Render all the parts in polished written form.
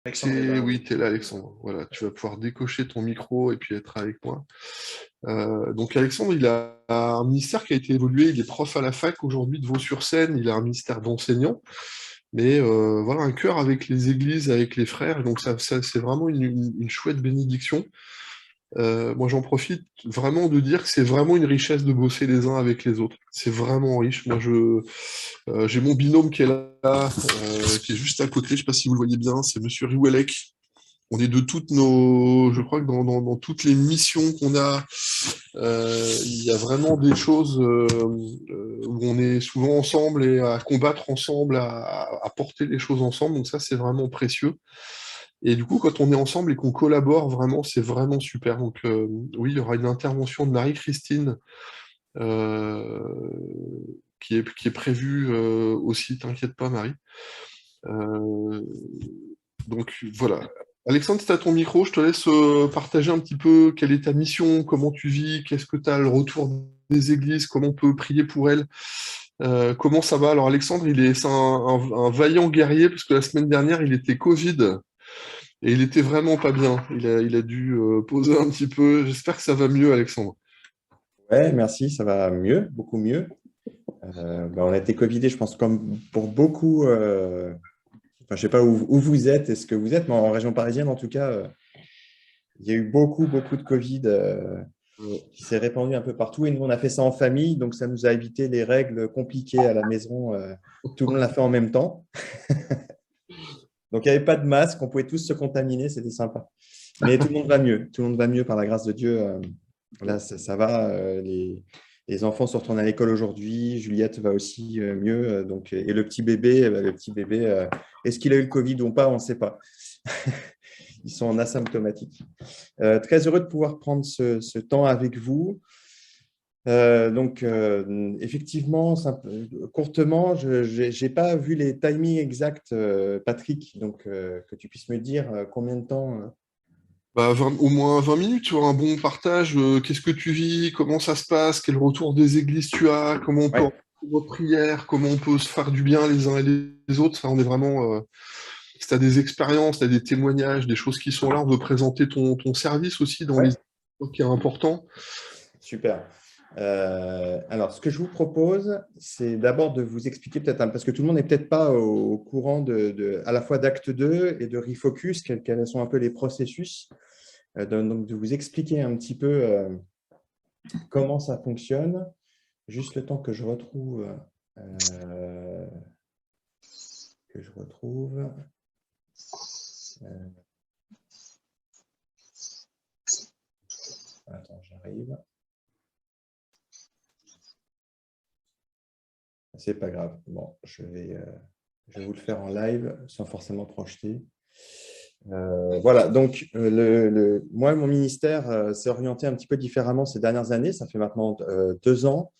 Alexandre est là, Oui, oui. tu es là, Alexandre. Voilà, tu vas pouvoir décocher ton micro et puis être avec moi. Donc, Alexandre, il a un ministère qui a été évolué. Il est prof à la fac aujourd'hui de Vaux-sur-Seine. Il a un ministère d'enseignant, mais voilà, un cœur avec les églises, avec les frères. Et donc, c'est vraiment une chouette bénédiction. Moi, j'en profite vraiment de dire que c'est vraiment une richesse de bosser les uns avec les autres. C'est vraiment riche. J'ai mon binôme qui est là, qui est juste à côté. Je sais pas si vous le voyez bien. C'est Monsieur Riwelek. On est de toutes nos, je crois que dans toutes les missions qu'on a, il y a vraiment des choses où on est souvent ensemble et à combattre ensemble, à porter les choses ensemble. Donc ça, c'est vraiment précieux. Et du coup, quand on est ensemble et qu'on collabore vraiment, c'est vraiment super. Donc oui, il y aura une intervention de Marie-Christine euh, qui est prévue aussi. T'inquiète pas, Marie. Euh, donc voilà. Alexandre, si tu as ton micro, je te laisse partager un petit peu quelle est ta mission, comment tu vis, qu'est-ce que tu as, le retour des églises, comment on peut prier pour elles, comment ça va. Alors Alexandre, c'est un vaillant guerrier parce que la semaine dernière, il était Covid et il était vraiment pas bien. Il a dû poser un petit peu. J'espère que ça va mieux, Alexandre. Ouais, merci, ça va mieux, beaucoup mieux. On a été Covidé, je pense, comme pour beaucoup. Enfin, je ne sais pas où vous êtes et ce que vous êtes, mais en région parisienne, en tout cas, il y a eu beaucoup, beaucoup de Covid qui s'est répandu un peu partout. Et nous, on a fait ça en famille, donc ça nous a évité les règles compliquées à la maison. Tout le monde l'a fait en même temps. Donc, il n'y avait pas de masque, on pouvait tous se contaminer, c'était sympa. Mais tout le monde va mieux, tout le monde va mieux par la grâce de Dieu. Là, ça va. Les enfants sont retournés à l'école aujourd'hui. Juliette va aussi mieux. Et le petit bébé, est-ce qu'il a eu le Covid ou pas? On ne sait pas. Ils sont en asymptomatique. Très heureux de pouvoir prendre ce temps avec vous. Effectivement, courtement, je n'ai pas vu les timings exacts, Patrick, donc que tu puisses me dire combien de temps. Bah, au moins 20 minutes, tu vois, un bon partage. Qu'est-ce que tu vis? Comment ça se passe? Quel retour des églises tu as? Comment on peut Ouais, organiser vos prières? Comment on peut se faire du bien les uns et les autres? Ça, on est vraiment. Si tu as des expériences, tu as des témoignages, des choses qui sont là, on veut présenter ton service aussi dans les ouais, qui est important. super. Alors, ce que je vous propose, c'est d'abord de vous expliquer peut-être, parce que tout le monde n'est peut-être pas au courant à la fois d'acte 2 et de Refocus, quels sont un peu les processus. Donc, de vous expliquer un petit peu comment ça fonctionne. Juste le temps que je retrouve. euh, que je retrouve. Euh, Attends, j'arrive. C'est pas grave. Bon, je vais vous le faire en live sans forcément projeter. Voilà, donc moi, mon ministère s'est orienté un petit peu différemment ces dernières années. Ça fait maintenant 2 ans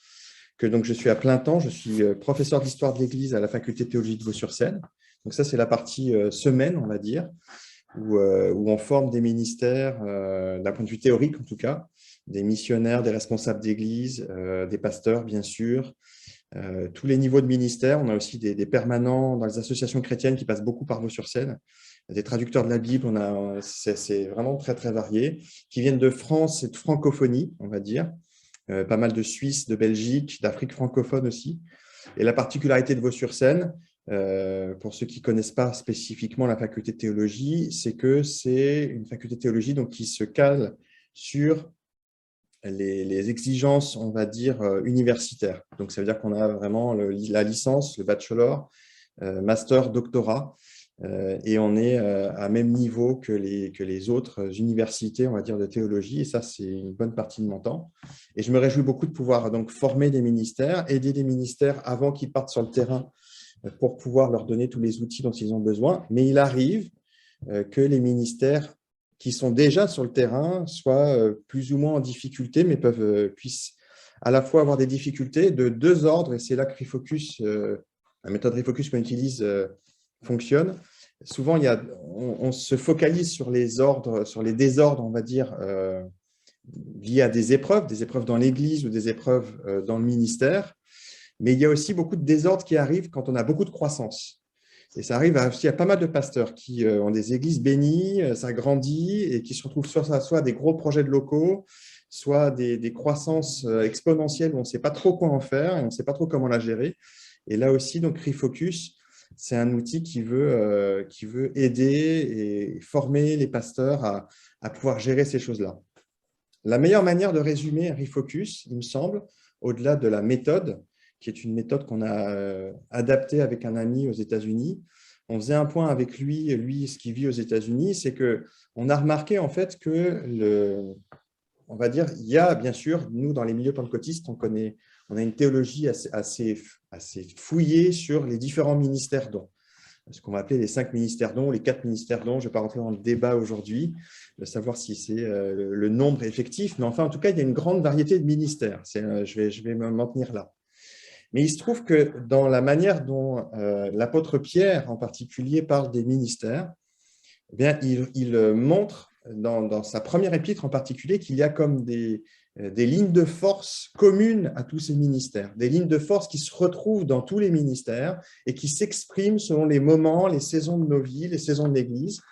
que donc, je suis à plein temps. Je suis professeur d'histoire de l'Église à la faculté de théologie de Vaux-sur-Seine. Donc ça, c'est la partie semaine, on va dire, où on forme des ministères, d'un point de vue théorique en tout cas, des missionnaires, des responsables d'église, des pasteurs, bien sûr, tous les niveaux de ministère. On a aussi des permanents dans les associations chrétiennes qui passent beaucoup par Vaux-sur-Seine, des traducteurs de la Bible. C'est vraiment très, très varié, qui viennent de France et de francophonie, on va dire. Pas mal de Suisse, de Belgique, d'Afrique francophone aussi. Et la particularité de Vaux-sur-Seine, pour ceux qui ne connaissent pas spécifiquement la faculté de théologie, c'est que c'est une faculté de théologie donc, qui se cale sur les exigences, on va dire, universitaires. Donc, ça veut dire qu'on a vraiment la licence, le bachelor, master, doctorat, et on est à même niveau que les autres universités, on va dire, de théologie. Et ça, c'est une bonne partie de mon temps. Et je me réjouis beaucoup de pouvoir donc former des ministères, aider des ministères avant qu'ils partent sur le terrain pour pouvoir leur donner tous les outils dont ils ont besoin. Mais il arrive que les ministères qui sont déjà sur le terrain soient plus ou moins en difficulté, mais puissent à la fois avoir des difficultés de deux ordres, et c'est là que Refocus, la méthode Refocus qu'on utilise, fonctionne. Souvent, on se focalise sur les ordres, sur les désordres, on va dire, liés à des épreuves dans l'Église ou des épreuves dans le ministère, mais il y a aussi beaucoup de désordres qui arrivent quand on a beaucoup de croissance. Et ça arrive aussi à pas mal de pasteurs qui ont des églises bénies, ça grandit et qui se retrouvent soit des gros projets de locaux, soit des croissances exponentielles où on ne sait pas trop quoi en faire et on ne sait pas trop comment la gérer. Et là aussi, donc Refocus, c'est un outil qui veut aider et former les pasteurs à pouvoir gérer ces choses-là. La meilleure manière de résumer Refocus, il me semble, au-delà de la méthode, qui est une méthode qu'on a adaptée avec un ami aux États-Unis. On faisait un point avec lui, ce qu'il vit aux États-Unis, c'est qu'on a remarqué en fait que, on va dire, il y a bien sûr, nous dans les milieux pentecôtistes, on a une théologie assez fouillée sur les différents ministères dons. Ce qu'on va appeler les 5 ministères dons, les 4 ministères dons. Je ne vais pas rentrer dans le débat aujourd'hui, de savoir si c'est le nombre effectif, mais enfin, en tout cas, il y a une grande variété de ministères. Je vais m'en tenir là. Mais il se trouve que dans la manière dont l'apôtre Pierre, en particulier, parle des ministères, eh bien, il montre dans sa première épître en particulier qu'il y a comme des lignes de force communes à tous ces ministères, des lignes de force qui se retrouvent dans tous les ministères et qui s'expriment selon les moments, les saisons de nos vies, les saisons de l'Église.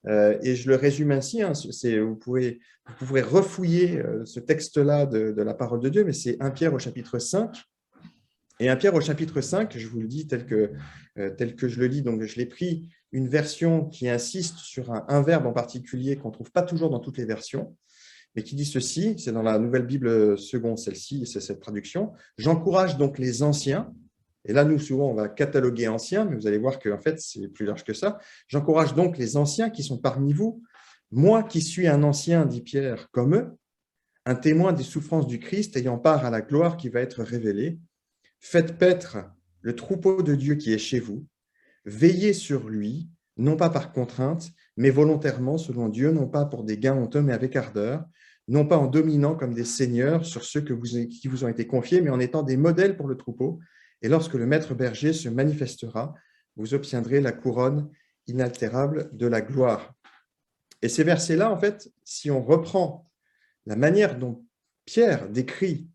Et je le résume ainsi, hein, vous pourrez refouiller ce texte-là de la parole de Dieu, mais c'est 1 Pierre au chapitre 5. Et 1 Pierre au chapitre 5, je vous le dis tel que je le lis, donc je l'ai pris une version qui insiste sur un verbe en particulier qu'on ne trouve pas toujours dans toutes les versions, mais qui dit ceci, c'est dans la Nouvelle Bible seconde, celle-ci, c'est cette traduction. « J'encourage donc les anciens », et là, nous, souvent, on va cataloguer anciens, mais vous allez voir qu'en fait, c'est plus large que ça. « J'encourage donc les anciens qui sont parmi vous, moi qui suis un ancien, dit Pierre, comme eux, un témoin des souffrances du Christ, ayant part à la gloire qui va être révélée. Faites paître le troupeau de Dieu qui est chez vous, veillez sur lui, non pas par contrainte, mais volontairement selon Dieu, non pas pour des gains honteux, mais avec ardeur, non pas en dominant comme des seigneurs sur ceux qui vous ont été confiés, mais en étant des modèles pour le troupeau. Et lorsque le maître berger se manifestera, vous obtiendrez la couronne inaltérable de la gloire. » Et ces versets-là, en fait, si on reprend la manière dont Pierre décrit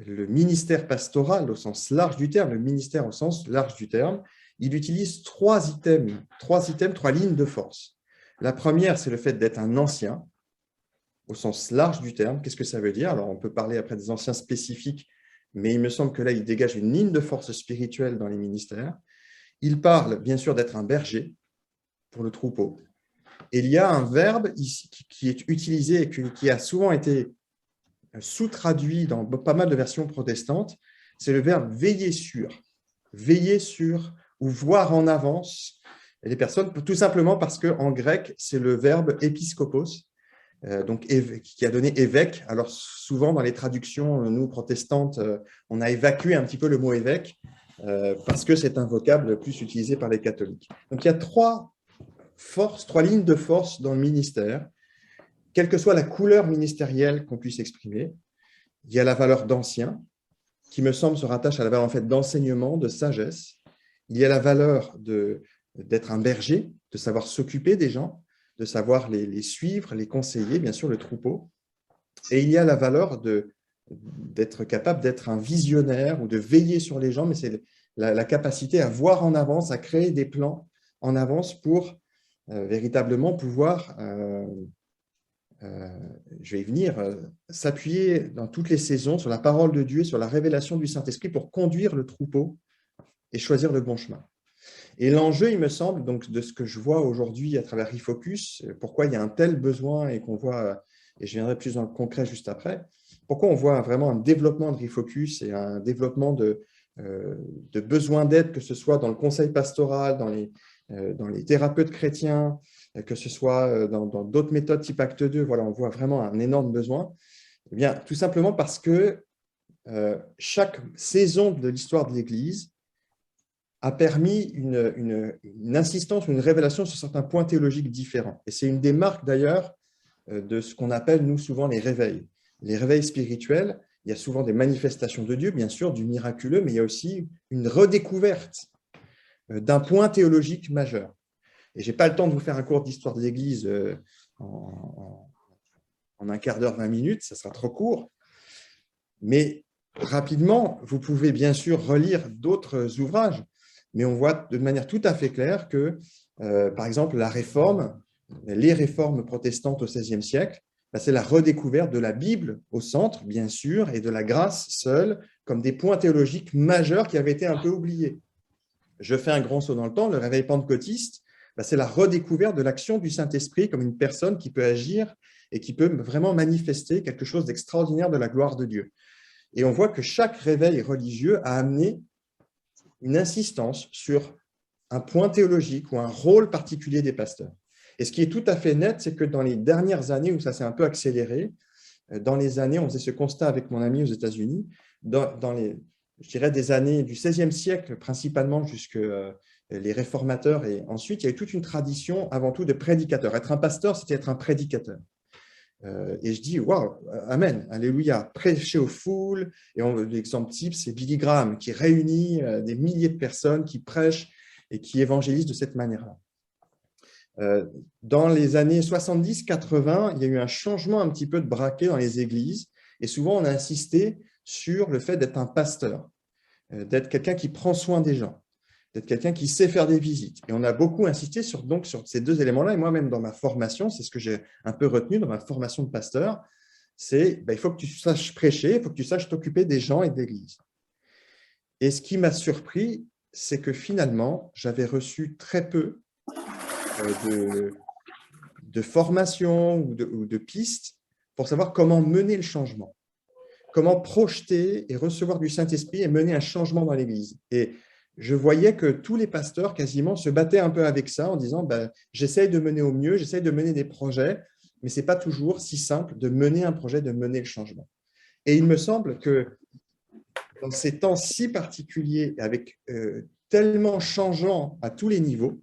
le ministère pastoral au sens large du terme, le ministère au sens large du terme, il utilise trois lignes de force. La première, c'est le fait d'être un ancien, au sens large du terme. Qu'est-ce que ça veut dire? Alors, on peut parler après des anciens spécifiques, mais il me semble que là, il dégage une ligne de force spirituelle dans les ministères. Il parle, bien sûr, d'être un berger pour le troupeau. Et il y a un verbe ici qui est utilisé et qui a souvent été sous-traduit dans pas mal de versions protestantes, c'est le verbe veiller sur ou voir en avance les personnes, tout simplement parce qu'en grec, c'est le verbe épiskopos, donc qui a donné évêque. Alors souvent dans les traductions, nous protestantes, on a évacué un petit peu le mot évêque parce que c'est un vocable plus utilisé par les catholiques. Donc il y a trois lignes de force dans le ministère, quelle que soit la couleur ministérielle qu'on puisse exprimer. Il y a la valeur d'ancien, qui me semble se rattache à la valeur en fait, d'enseignement, de sagesse. Il y a la valeur d'être un berger, de savoir s'occuper des gens, de savoir les suivre, les conseiller, bien sûr, le troupeau. Et il y a la valeur d'être capable d'être un visionnaire ou de veiller sur les gens, mais c'est la capacité à voir en avance, à créer des plans en avance pour véritablement pouvoir, je vais y venir, s'appuyer dans toutes les saisons sur la parole de Dieu, sur la révélation du Saint-Esprit pour conduire le troupeau et choisir le bon chemin. Et l'enjeu, il me semble, donc, de ce que je vois aujourd'hui à travers Refocus, pourquoi il y a un tel besoin et qu'on voit, et je viendrai plus dans le concret juste après, pourquoi on voit vraiment un développement de Refocus et un développement de besoin d'aide, que ce soit dans le conseil pastoral, dans les thérapeutes chrétiens, que ce soit dans d'autres méthodes type Acte 2, voilà, on voit vraiment un énorme besoin. Eh bien, tout simplement parce que chaque saison de l'histoire de l'Église a permis une insistance, une révélation sur certains points théologiques différents. Et c'est une des marques d'ailleurs de ce qu'on appelle, nous, souvent les réveils. Les réveils spirituels, il y a souvent des manifestations de Dieu, bien sûr, du miraculeux, mais il y a aussi une redécouverte d'un point théologique majeur. Et je n'ai pas le temps de vous faire un cours d'histoire de l'Église en un quart d'heure, 20 minutes, ça sera trop court. Mais rapidement, vous pouvez bien sûr relire d'autres ouvrages. mais on voit de manière tout à fait claire que, par exemple, les réformes protestantes au XVIe siècle, c'est la redécouverte de la Bible au centre, bien sûr, et de la grâce seule, comme des points théologiques majeurs qui avaient été un peu oubliés. Je fais un grand saut dans le temps, le réveil pentecôtiste, c'est la redécouverte de l'action du Saint-Esprit comme une personne qui peut agir et qui peut vraiment manifester quelque chose d'extraordinaire de la gloire de Dieu. Et on voit que chaque réveil religieux a amené une insistance sur un point théologique ou un rôle particulier des pasteurs. Et ce qui est tout à fait net, c'est que dans les dernières années où ça s'est un peu accéléré, dans les années, on faisait ce constat avec mon ami aux États-Unis, dans les, je dirais, des années du XVIe siècle, principalement jusque les réformateurs, et ensuite, il y a eu toute une tradition, avant tout, de prédicateurs. Être un pasteur, c'était être un prédicateur. Et je dis, waouh, amen, alléluia, prêcher aux foules. Et l'exemple type, c'est Billy Graham, qui réunit des milliers de personnes, qui prêchent et qui évangélisent de cette manière-là. Dans les années 70-80, il y a eu un changement un petit peu de braquet dans les églises, et souvent on a insisté sur le fait d'être un pasteur, d'être quelqu'un qui prend soin des gens, d'être quelqu'un qui sait faire des visites. Et on a beaucoup insisté sur ces deux éléments-là, et moi-même dans ma formation, c'est ce que j'ai un peu retenu dans ma formation de pasteur, c'est il faut que tu saches prêcher, il faut que tu saches t'occuper des gens et de l'Église. Et ce qui m'a surpris, c'est que finalement, j'avais reçu très peu de formation ou de pistes pour savoir comment mener le changement, comment projeter et recevoir du Saint-Esprit et mener un changement dans l'Église. Et je voyais que tous les pasteurs quasiment se battaient un peu avec ça en disant j'essaye de mener au mieux, j'essaye de mener des projets, mais ce n'est pas toujours si simple de mener un projet, de mener le changement. Et il me semble que dans ces temps si particuliers, avec tellement changeants à tous les niveaux,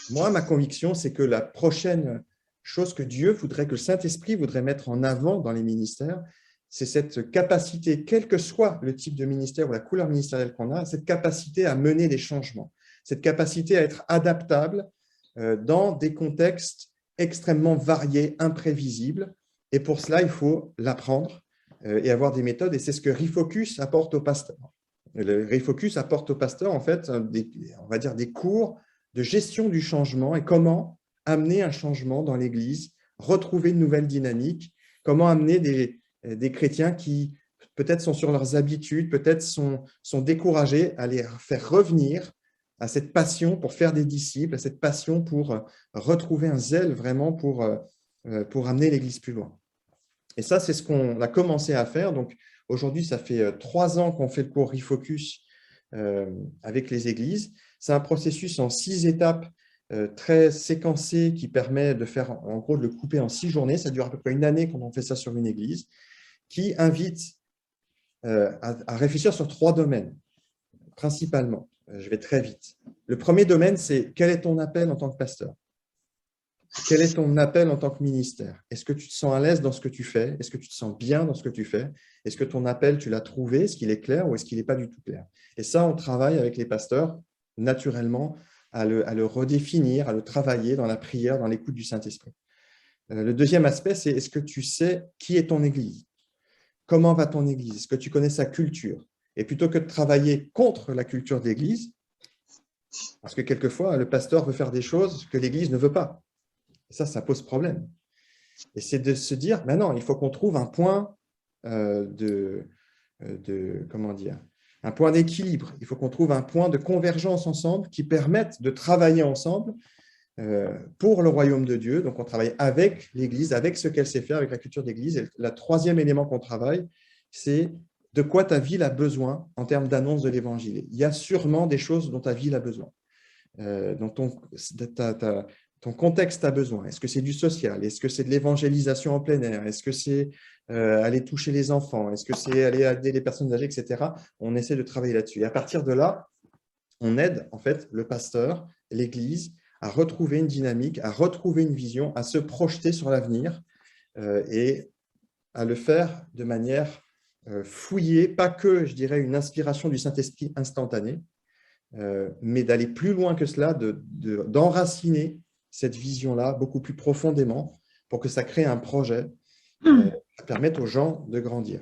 moi, ma conviction, c'est que la prochaine chose que Dieu voudrait, que le Saint-Esprit voudrait mettre en avant dans les ministères, c'est cette capacité, quel que soit le type de ministère ou la couleur ministérielle qu'on a, cette capacité à mener des changements, cette capacité à être adaptable dans des contextes extrêmement variés, imprévisibles. Et pour cela, il faut l'apprendre et avoir des méthodes. Et c'est ce que Refocus apporte aux pasteurs. Le Refocus apporte aux pasteurs, en fait, on va dire des cours de gestion du changement et comment amener un changement dans l'Église, retrouver une nouvelle dynamique, comment amener des chrétiens qui peut-être sont sur leurs habitudes, peut-être sont découragés à les faire revenir à cette passion pour faire des disciples, à cette passion pour retrouver un zèle vraiment pour amener l'Église plus loin. Et ça, c'est ce qu'on a commencé à faire. Donc, aujourd'hui, ça fait 3 ans qu'on fait le cours Refocus avec les églises. C'est un processus en 6 étapes très séquencé qui permet de faire, en gros, de le couper en 6 journées. Ça dure à peu près 1 année quand on fait ça sur une église, qui invite à réfléchir sur 3 domaines, principalement. Je vais très vite. Le premier domaine, c'est quel est ton appel en tant que pasteur? Quel est ton appel en tant que ministère? Est-ce que tu te sens à l'aise dans ce que tu fais? Est-ce que tu te sens bien dans ce que tu fais? Est-ce que ton appel, tu l'as trouvé? Est-ce qu'il est clair ou est-ce qu'il n'est pas du tout clair? Et ça, on travaille avec les pasteurs, naturellement, à le redéfinir, à le travailler dans la prière, dans l'écoute du Saint-Esprit. Le deuxième aspect, c'est est-ce que tu sais qui est ton Église? Comment va ton Église? Est-ce que tu connais sa culture? Et plutôt que de travailler contre la culture de l'Église, parce que quelquefois, le pasteur veut faire des choses que l'Église ne veut pas. Et ça pose problème. Et c'est de se dire, non, il faut qu'on trouve un point comment dire, un point d'équilibre. Il faut qu'on trouve un point de convergence ensemble qui permette de travailler ensemble pour le royaume de Dieu. Donc, on travaille avec l'Église, avec ce qu'elle sait faire, avec la culture d'Église. Et le troisième élément qu'on travaille, c'est de quoi ta ville a besoin en termes d'annonce de l'Évangile. Il y a sûrement des choses dont ta ville a besoin, dont ton contexte a besoin. Est-ce que c'est du social? Est-ce que c'est de l'évangélisation en plein air? Est-ce que c'est aller toucher les enfants? Est-ce que c'est aller aider les personnes âgées, etc. On essaie de travailler là-dessus. Et à partir de là, on aide en fait le pasteur, l'Église, à retrouver une dynamique, à retrouver une vision, à se projeter sur l'avenir et à le faire de manière fouillée, pas que, je dirais, une inspiration du Saint-Esprit instantanée, mais d'aller plus loin que cela, d'enraciner cette vision-là beaucoup plus profondément pour que ça crée un projet qui permette aux gens de grandir.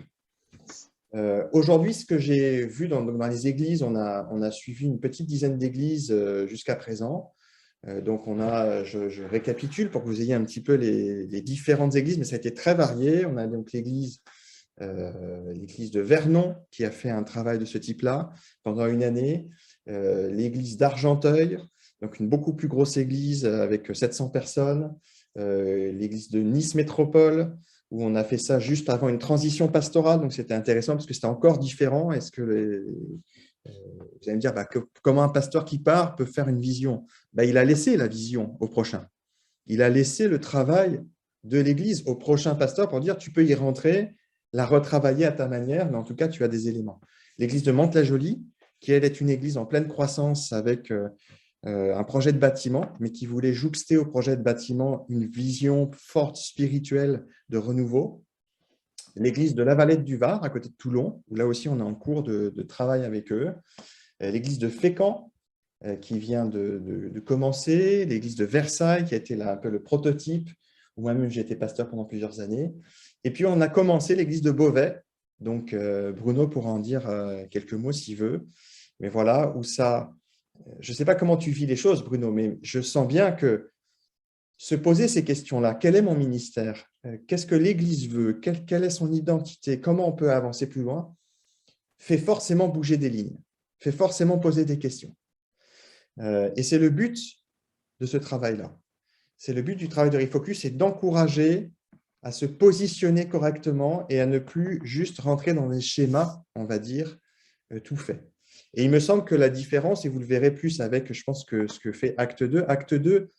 Aujourd'hui, ce que j'ai vu dans les églises, on a suivi une petite dizaine d'églises jusqu'à présent. Donc, je récapitule pour que vous ayez un petit peu les différentes églises, mais ça a été très varié. On a donc l'église de Vernon qui a fait un travail de ce type-là pendant une année, l'église d'Argenteuil, donc une beaucoup plus grosse église avec 700 personnes, l'église de Nice Métropole, où on a fait ça juste avant une transition pastorale, donc c'était intéressant parce que c'était encore différent. Est-ce que vous allez me dire, comment un pasteur qui part peut faire une vision? Il a laissé la vision au prochain. Il a laissé le travail de l'Église au prochain pasteur pour dire, tu peux y rentrer, la retravailler à ta manière, mais en tout cas, tu as des éléments. L'église de Mantes-la-Jolie, qui elle est une église en pleine croissance avec un projet de bâtiment, mais qui voulait jouxter au projet de bâtiment une vision forte spirituelle de renouveau. L'église de la Valette du Var, à côté de Toulon, où là aussi on est en cours de travail avec eux. L'église de Fécamp, qui vient de commencer. L'église de Versailles, qui a été là un peu le prototype, où moi-même j'ai été pasteur pendant plusieurs années. Et puis on a commencé l'église de Beauvais. Donc Bruno pourra en dire quelques mots s'il veut. Mais voilà, où ça… Je ne sais pas comment tu vis les choses, Bruno, mais je sens bien que se poser ces questions-là, quel est mon ministère? Qu'est-ce que l'Église veut? Quelle est son identité? Comment on peut avancer plus loin? Fait forcément bouger des lignes, fait forcément poser des questions. Et c'est le but de ce travail-là. C'est le but du travail de Refocus, c'est d'encourager à se positionner correctement et à ne plus juste rentrer dans des schémas, on va dire, tout fait. Et il me semble que la différence, et vous le verrez plus avec, je pense, que ce que fait Acte 2, Acte 2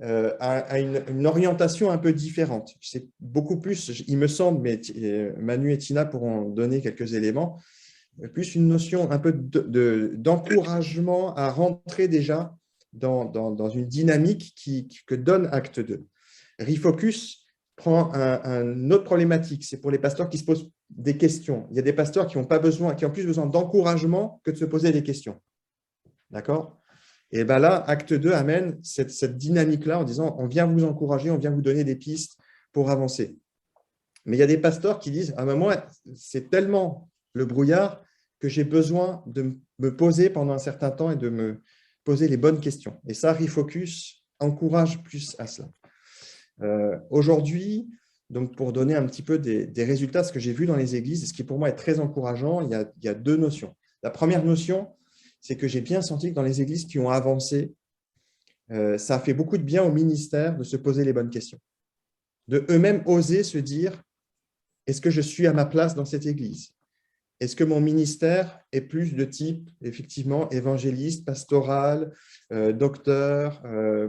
a une orientation un peu différente. C'est beaucoup plus, il me semble, mais Manu et Tina pourront donner quelques éléments, plus une notion un peu d'encouragement à rentrer déjà dans une dynamique que donne Acte 2. Refocus prend une autre problématique, c'est pour les pasteurs qui se posent des questions. Il y a des pasteurs qui ont plus besoin d'encouragement que de se poser des questions. D'accord? Et bien là, Acte 2 amène cette dynamique-là en disant on vient vous encourager, on vient vous donner des pistes pour avancer. Mais il y a des pasteurs qui disent moi, c'est tellement le brouillard que j'ai besoin de me poser pendant un certain temps et de me poser les bonnes questions. Et ça, Refocus encourage plus à cela. Aujourd'hui, donc pour donner un petit peu des résultats, ce que j'ai vu dans les églises, ce qui pour moi est très encourageant, il y a deux notions. La première notion, c'est que j'ai bien senti que dans les églises qui ont avancé, ça a fait beaucoup de bien au ministère de se poser les bonnes questions, de eux-mêmes oser se dire, est-ce que je suis à ma place dans cette église? Est-ce que mon ministère est plus de type, effectivement, évangéliste, pastoral, docteur,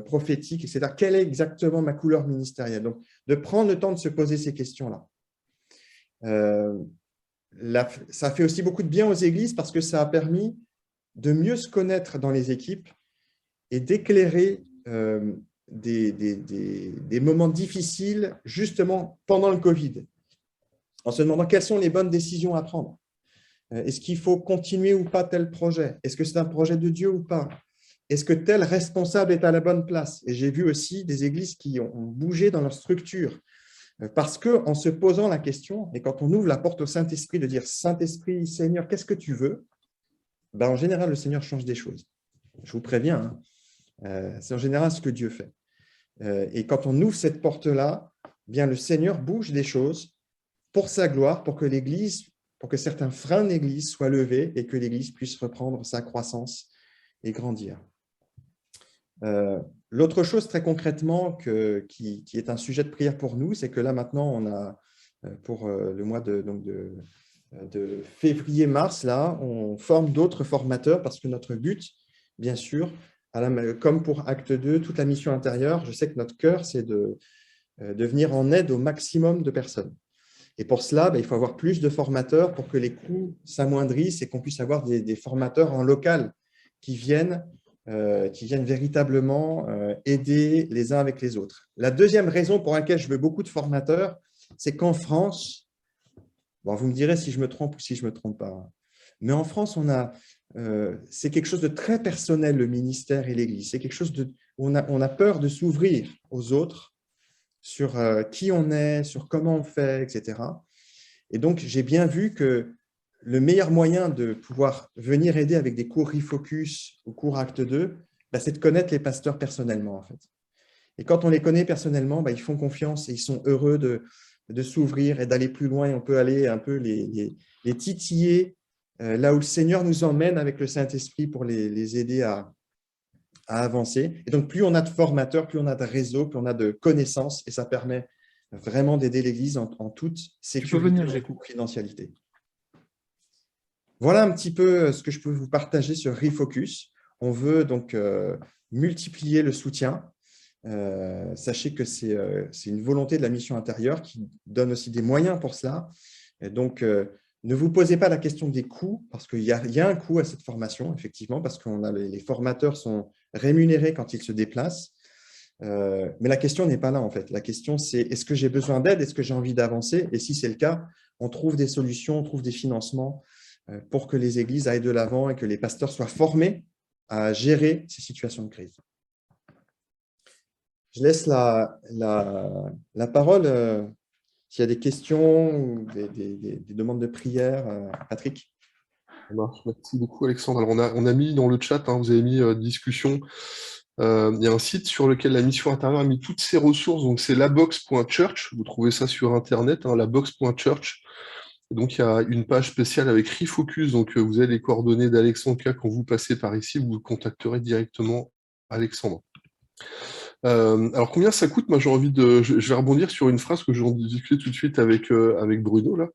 prophétique, etc. Quelle est exactement ma couleur ministérielle? Donc, de prendre le temps de se poser ces questions-là. Ça fait aussi beaucoup de bien aux églises parce que ça a permis de mieux se connaître dans les équipes et d'éclairer des moments difficiles justement pendant le Covid, en se demandant quelles sont les bonnes décisions à prendre. Est-ce qu'il faut continuer ou pas tel projet? Est-ce que c'est un projet de Dieu ou pas? Est-ce que tel responsable est à la bonne place? Et j'ai vu aussi des églises qui ont bougé dans leur structure parce qu'en se posant la question, et quand on ouvre la porte au Saint-Esprit, de dire « Saint-Esprit, Seigneur, qu'est-ce que tu veux ?» En général, le Seigneur change des choses. Je vous préviens, c'est en général ce que Dieu fait. Et quand on ouvre cette porte-là, bien le Seigneur bouge des choses pour sa gloire, pour que certains freins de l'Église soient levés et que l'Église puisse reprendre sa croissance et grandir. L'autre chose très concrètement qui est un sujet de prière pour nous, c'est que là maintenant, on a pour le mois de février-mars, là, on forme d'autres formateurs parce que notre but, bien sûr, comme pour Acte 2, toute la mission intérieure, je sais que notre cœur, c'est de venir en aide au maximum de personnes. Et pour cela, il faut avoir plus de formateurs pour que les coûts s'amoindrissent et qu'on puisse avoir des formateurs en local qui viennent véritablement aider les uns avec les autres. La deuxième raison pour laquelle je veux beaucoup de formateurs, c'est qu'en France, vous me direz si je me trompe ou si je ne me trompe pas, mais en France, c'est quelque chose de très personnel, le ministère et l'Église. C'est quelque chose où on a peur de s'ouvrir aux autres sur qui on est, sur comment on fait, etc. Et donc, j'ai bien vu que le meilleur moyen de pouvoir venir aider avec des cours Refocus ou cours Acte 2, c'est de connaître les pasteurs personnellement, en fait. Et quand on les connaît personnellement, ils font confiance et ils sont heureux de s'ouvrir et d'aller plus loin. Et on peut aller un peu les titiller là où le Seigneur nous emmène avec le Saint-Esprit pour les aider à avancer. Et donc, plus on a de formateurs, plus on a de réseaux, plus on a de connaissances, et ça permet vraiment d'aider l'Église en toute sécurité et confidentialité. Voilà un petit peu ce que je peux vous partager sur Refocus. On veut donc multiplier le soutien. Sachez que c'est une volonté de la mission intérieure qui donne aussi des moyens pour cela. Et donc, ne vous posez pas la question des coûts, parce qu'il y a un coût à cette formation, effectivement, parce que les formateurs sont rémunérés quand ils se déplacent. Mais la question n'est pas là, en fait. La question, c'est est-ce que j'ai besoin d'aide? Est-ce que j'ai envie d'avancer? Et si c'est le cas, on trouve des solutions, on trouve des financements pour que les églises aillent de l'avant et que les pasteurs soient formés à gérer ces situations de crise. Je laisse la parole s'il y a des questions ou des demandes de prière. Patrick. Merci beaucoup, Alexandre. Alors, on a mis dans le chat, vous avez mis discussion. Il y a un site sur lequel la mission intérieure a mis toutes ses ressources. Donc, c'est labox.church. Vous trouvez ça sur Internet, labox.church. Donc, il y a une page spéciale avec Refocus. Donc, vous avez les coordonnées d'Alexandre. Quand vous passez par ici, vous contacterez directement Alexandre. Alors, combien ça coûte? Moi, j'ai envie de... Je vais rebondir sur une phrase que j'ai discuté tout de suite avec Bruno, là.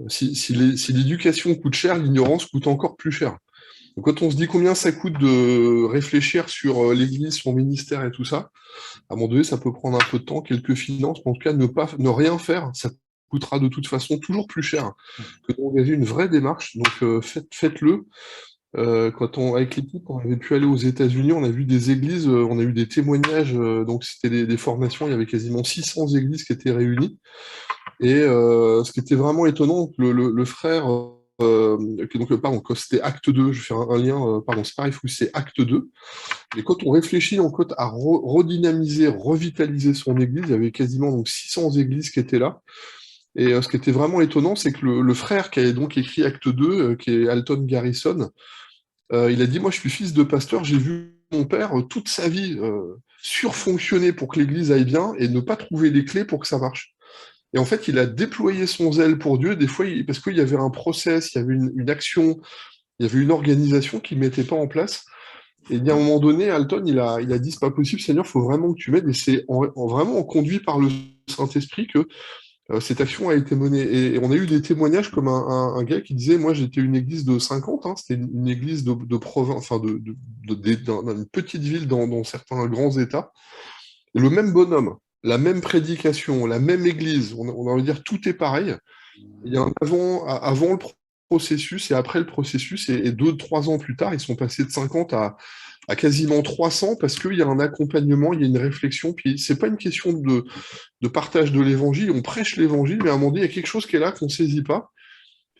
Si l'éducation coûte cher, l'ignorance coûte encore plus cher. Donc, quand on se dit combien ça coûte de réfléchir sur l'Église, son ministère et tout ça, à un moment donné, ça peut prendre un peu de temps, quelques finances, mais en tout cas, ne rien faire, ça coûtera de toute façon toujours plus cher que d'engager une vraie démarche. Donc, faites-le. Avec l'équipe, on avait pu aller aux États-Unis, on a vu des églises, on a eu des témoignages, donc c'était des formations, il y avait quasiment 600 églises qui étaient réunies. Et ce qui était vraiment étonnant, le frère, quand c'était Acte 2, je fais un lien, c'est pareil, c'est Acte 2. Et quand on réfléchit en fait, à redynamiser, revitaliser son église, il y avait quasiment donc 600 églises qui étaient là. Et ce qui était vraiment étonnant, c'est que le frère qui avait donc écrit Acte 2, qui est Alton Garrison, il a dit, moi je suis fils de pasteur, j'ai vu mon père toute sa vie surfonctionner pour que l'église aille bien et ne pas trouver les clés pour que ça marche. Et en fait, il a déployé son zèle pour Dieu, des fois, parce qu'il y avait un process, il y avait une action, il y avait une organisation qu'il ne mettait pas en place. Et à un moment donné, Alton, il a dit, c'est pas possible, Seigneur, il faut vraiment que tu m'aides. Et c'est vraiment conduit par le Saint-Esprit que cette action a été menée. Et on a eu des témoignages comme un gars qui disait, moi, j'étais une église de 50, c'était une église de province, enfin, d'une petite ville dans certains grands États. Et le même bonhomme, la même prédication, la même église, on a envie de dire tout est pareil. Il y a un avant le processus et après le processus, et 2-3 ans plus tard, ils sont passés de 50 à quasiment 300 parce qu'il y a un accompagnement, il y a une réflexion, puis c'est pas une question de partage de l'évangile, on prêche l'évangile, mais à un moment donné, il y a quelque chose qui est là qu'on ne saisit pas.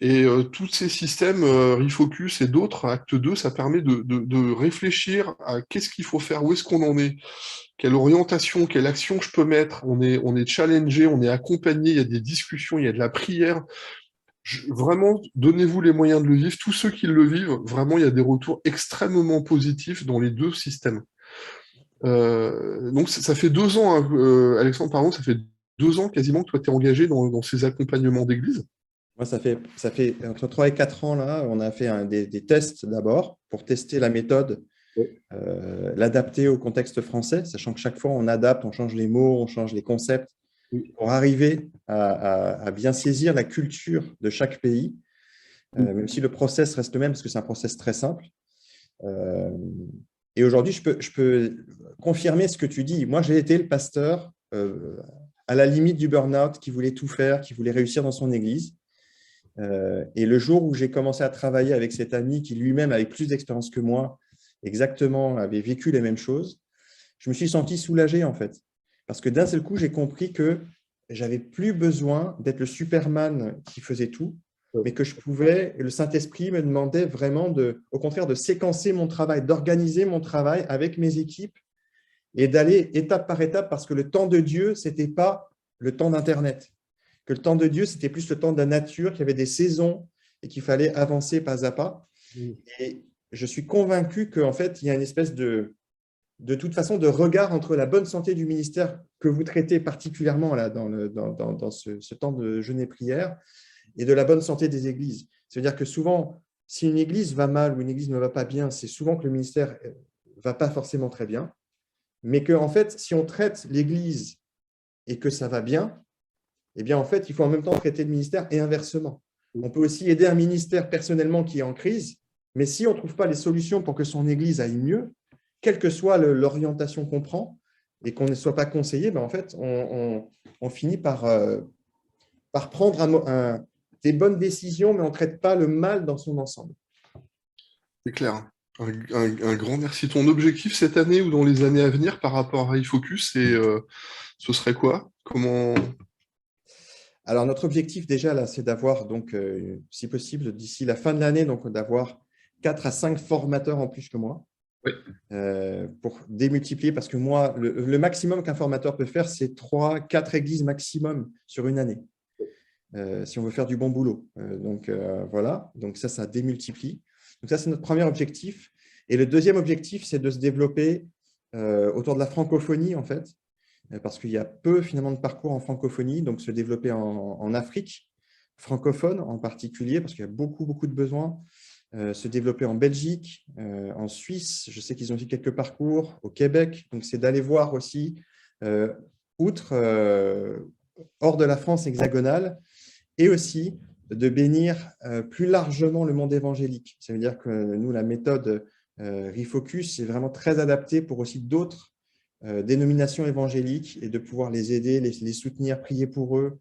Et tous ces systèmes, Refocus et d'autres, Acte 2, ça permet de réfléchir à qu'est-ce qu'il faut faire, où est-ce qu'on en est, quelle orientation, quelle action je peux mettre. On est challengé, on est accompagné, il y a des discussions, il y a de la prière. Vraiment, donnez-vous les moyens de le vivre. Tous ceux qui le vivent, vraiment, il y a des retours extrêmement positifs dans les deux systèmes. Donc, ça fait 2 ans, Alexandre, pardon, ça fait 2 ans quasiment que toi, tu es engagé dans ces accompagnements d'église. Moi, ça fait entre 3 et 4 ans, là, on a fait des tests d'abord pour tester la méthode, l'adapter au contexte français, sachant que chaque fois, on adapte, on change les mots, on change les concepts pour arriver à bien saisir la culture de chaque pays, même si le process reste le même, parce que c'est un process très simple. Et aujourd'hui, je peux confirmer ce que tu dis. Moi, j'ai été le pasteur à la limite du burn-out, qui voulait tout faire, qui voulait réussir dans son église. Et le jour où j'ai commencé à travailler avec cet ami qui lui-même avait plus d'expérience que moi, exactement, avait vécu les mêmes choses, je me suis senti soulagé en fait. Parce que d'un seul coup, j'ai compris que j'avais plus besoin d'être le Superman qui faisait tout, mais que je pouvais, et le Saint-Esprit me demandait vraiment, au contraire, de séquencer mon travail, d'organiser mon travail avec mes équipes et d'aller étape par étape, parce que le temps de Dieu, ce n'était pas le temps d'Internet. que le temps de Dieu, c'était plus le temps de la nature, qu'il y avait des saisons et qu'il fallait avancer pas à pas. Et je suis convaincu qu'en fait, il y a une espèce de toute façon, de regard entre la bonne santé du ministère que vous traitez particulièrement là, dans ce temps de jeûne et prière et de la bonne santé des églises. C'est-à-dire que souvent, si une église va mal ou une église ne va pas bien, c'est souvent que le ministère ne va pas forcément très bien, mais qu'en fait, si on traite l'église et que ça va bien, eh bien, en fait, il faut en même temps traiter le ministère et inversement. On peut aussi aider un ministère personnellement qui est en crise, mais si on ne trouve pas les solutions pour que son église aille mieux, quelle que soit l'orientation qu'on prend et qu'on ne soit pas conseillé, ben en fait, on finit par prendre des bonnes décisions, mais on ne traite pas le mal dans son ensemble. C'est clair. Un grand merci. Ton objectif cette année ou dans les années à venir par rapport à iFocus, ce serait quoi? Comment... Alors, notre objectif déjà, là, c'est d'avoir, donc, si possible, d'ici la fin de l'année, donc d'avoir 4 à 5 formateurs en plus que moi. Oui. Pour démultiplier, parce que moi, le maximum qu'un formateur peut faire, c'est 3-4 églises maximum sur une année, si on veut faire du bon boulot. Voilà, donc ça démultiplie. Donc ça, c'est notre premier objectif. Et le deuxième objectif, c'est de se développer autour de la francophonie, en fait, parce qu'il y a peu, finalement, de parcours en francophonie, donc se développer en Afrique francophone en particulier, parce qu'il y a beaucoup, beaucoup de besoins. Se développer en Belgique, en Suisse, je sais qu'ils ont aussi quelques parcours, au Québec, donc c'est d'aller voir aussi, hors de la France hexagonale, et aussi de bénir plus largement le monde évangélique. Ça veut dire que nous, la méthode Refocus est vraiment très adaptée pour aussi d'autres dénominations évangéliques et de pouvoir les aider, les soutenir, prier pour eux,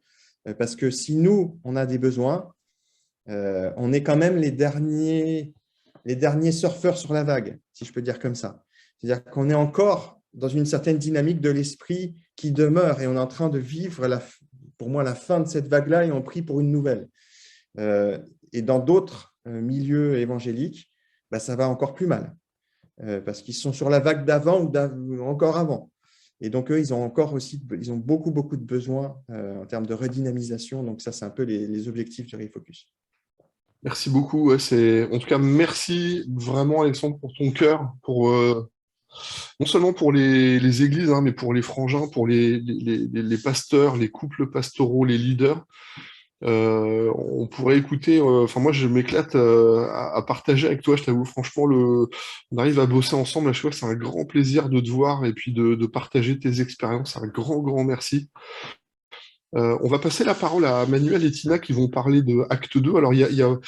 parce que si nous, on a des besoins, on est quand même les derniers surfeurs sur la vague, si je peux dire comme ça. C'est-à-dire qu'on est encore dans une certaine dynamique de l'esprit qui demeure et on est en train de vivre, pour moi, la fin de cette vague-là et on prie pour une nouvelle. Et dans d'autres milieux évangéliques, ça va encore plus mal parce qu'ils sont sur la vague d'avant ou encore avant. Et donc, eux, ils ont beaucoup, beaucoup de besoins en termes de redynamisation. Donc, ça, c'est un peu les objectifs du Refocus. Merci beaucoup. Ouais, en tout cas, merci vraiment, Alexandre, pour ton cœur, non seulement pour les églises, hein, mais pour les frangins, pour les pasteurs, les couples pastoraux, les leaders. On pourrait écouter, moi je m'éclate à partager avec toi, je t'avoue, franchement, on arrive à bosser ensemble, à chaque fois, c'est un grand plaisir de te voir et puis de partager tes expériences. Un grand, grand merci. On va passer la parole à Manuel et Tina qui vont parler de Acte 2. Alors, il y a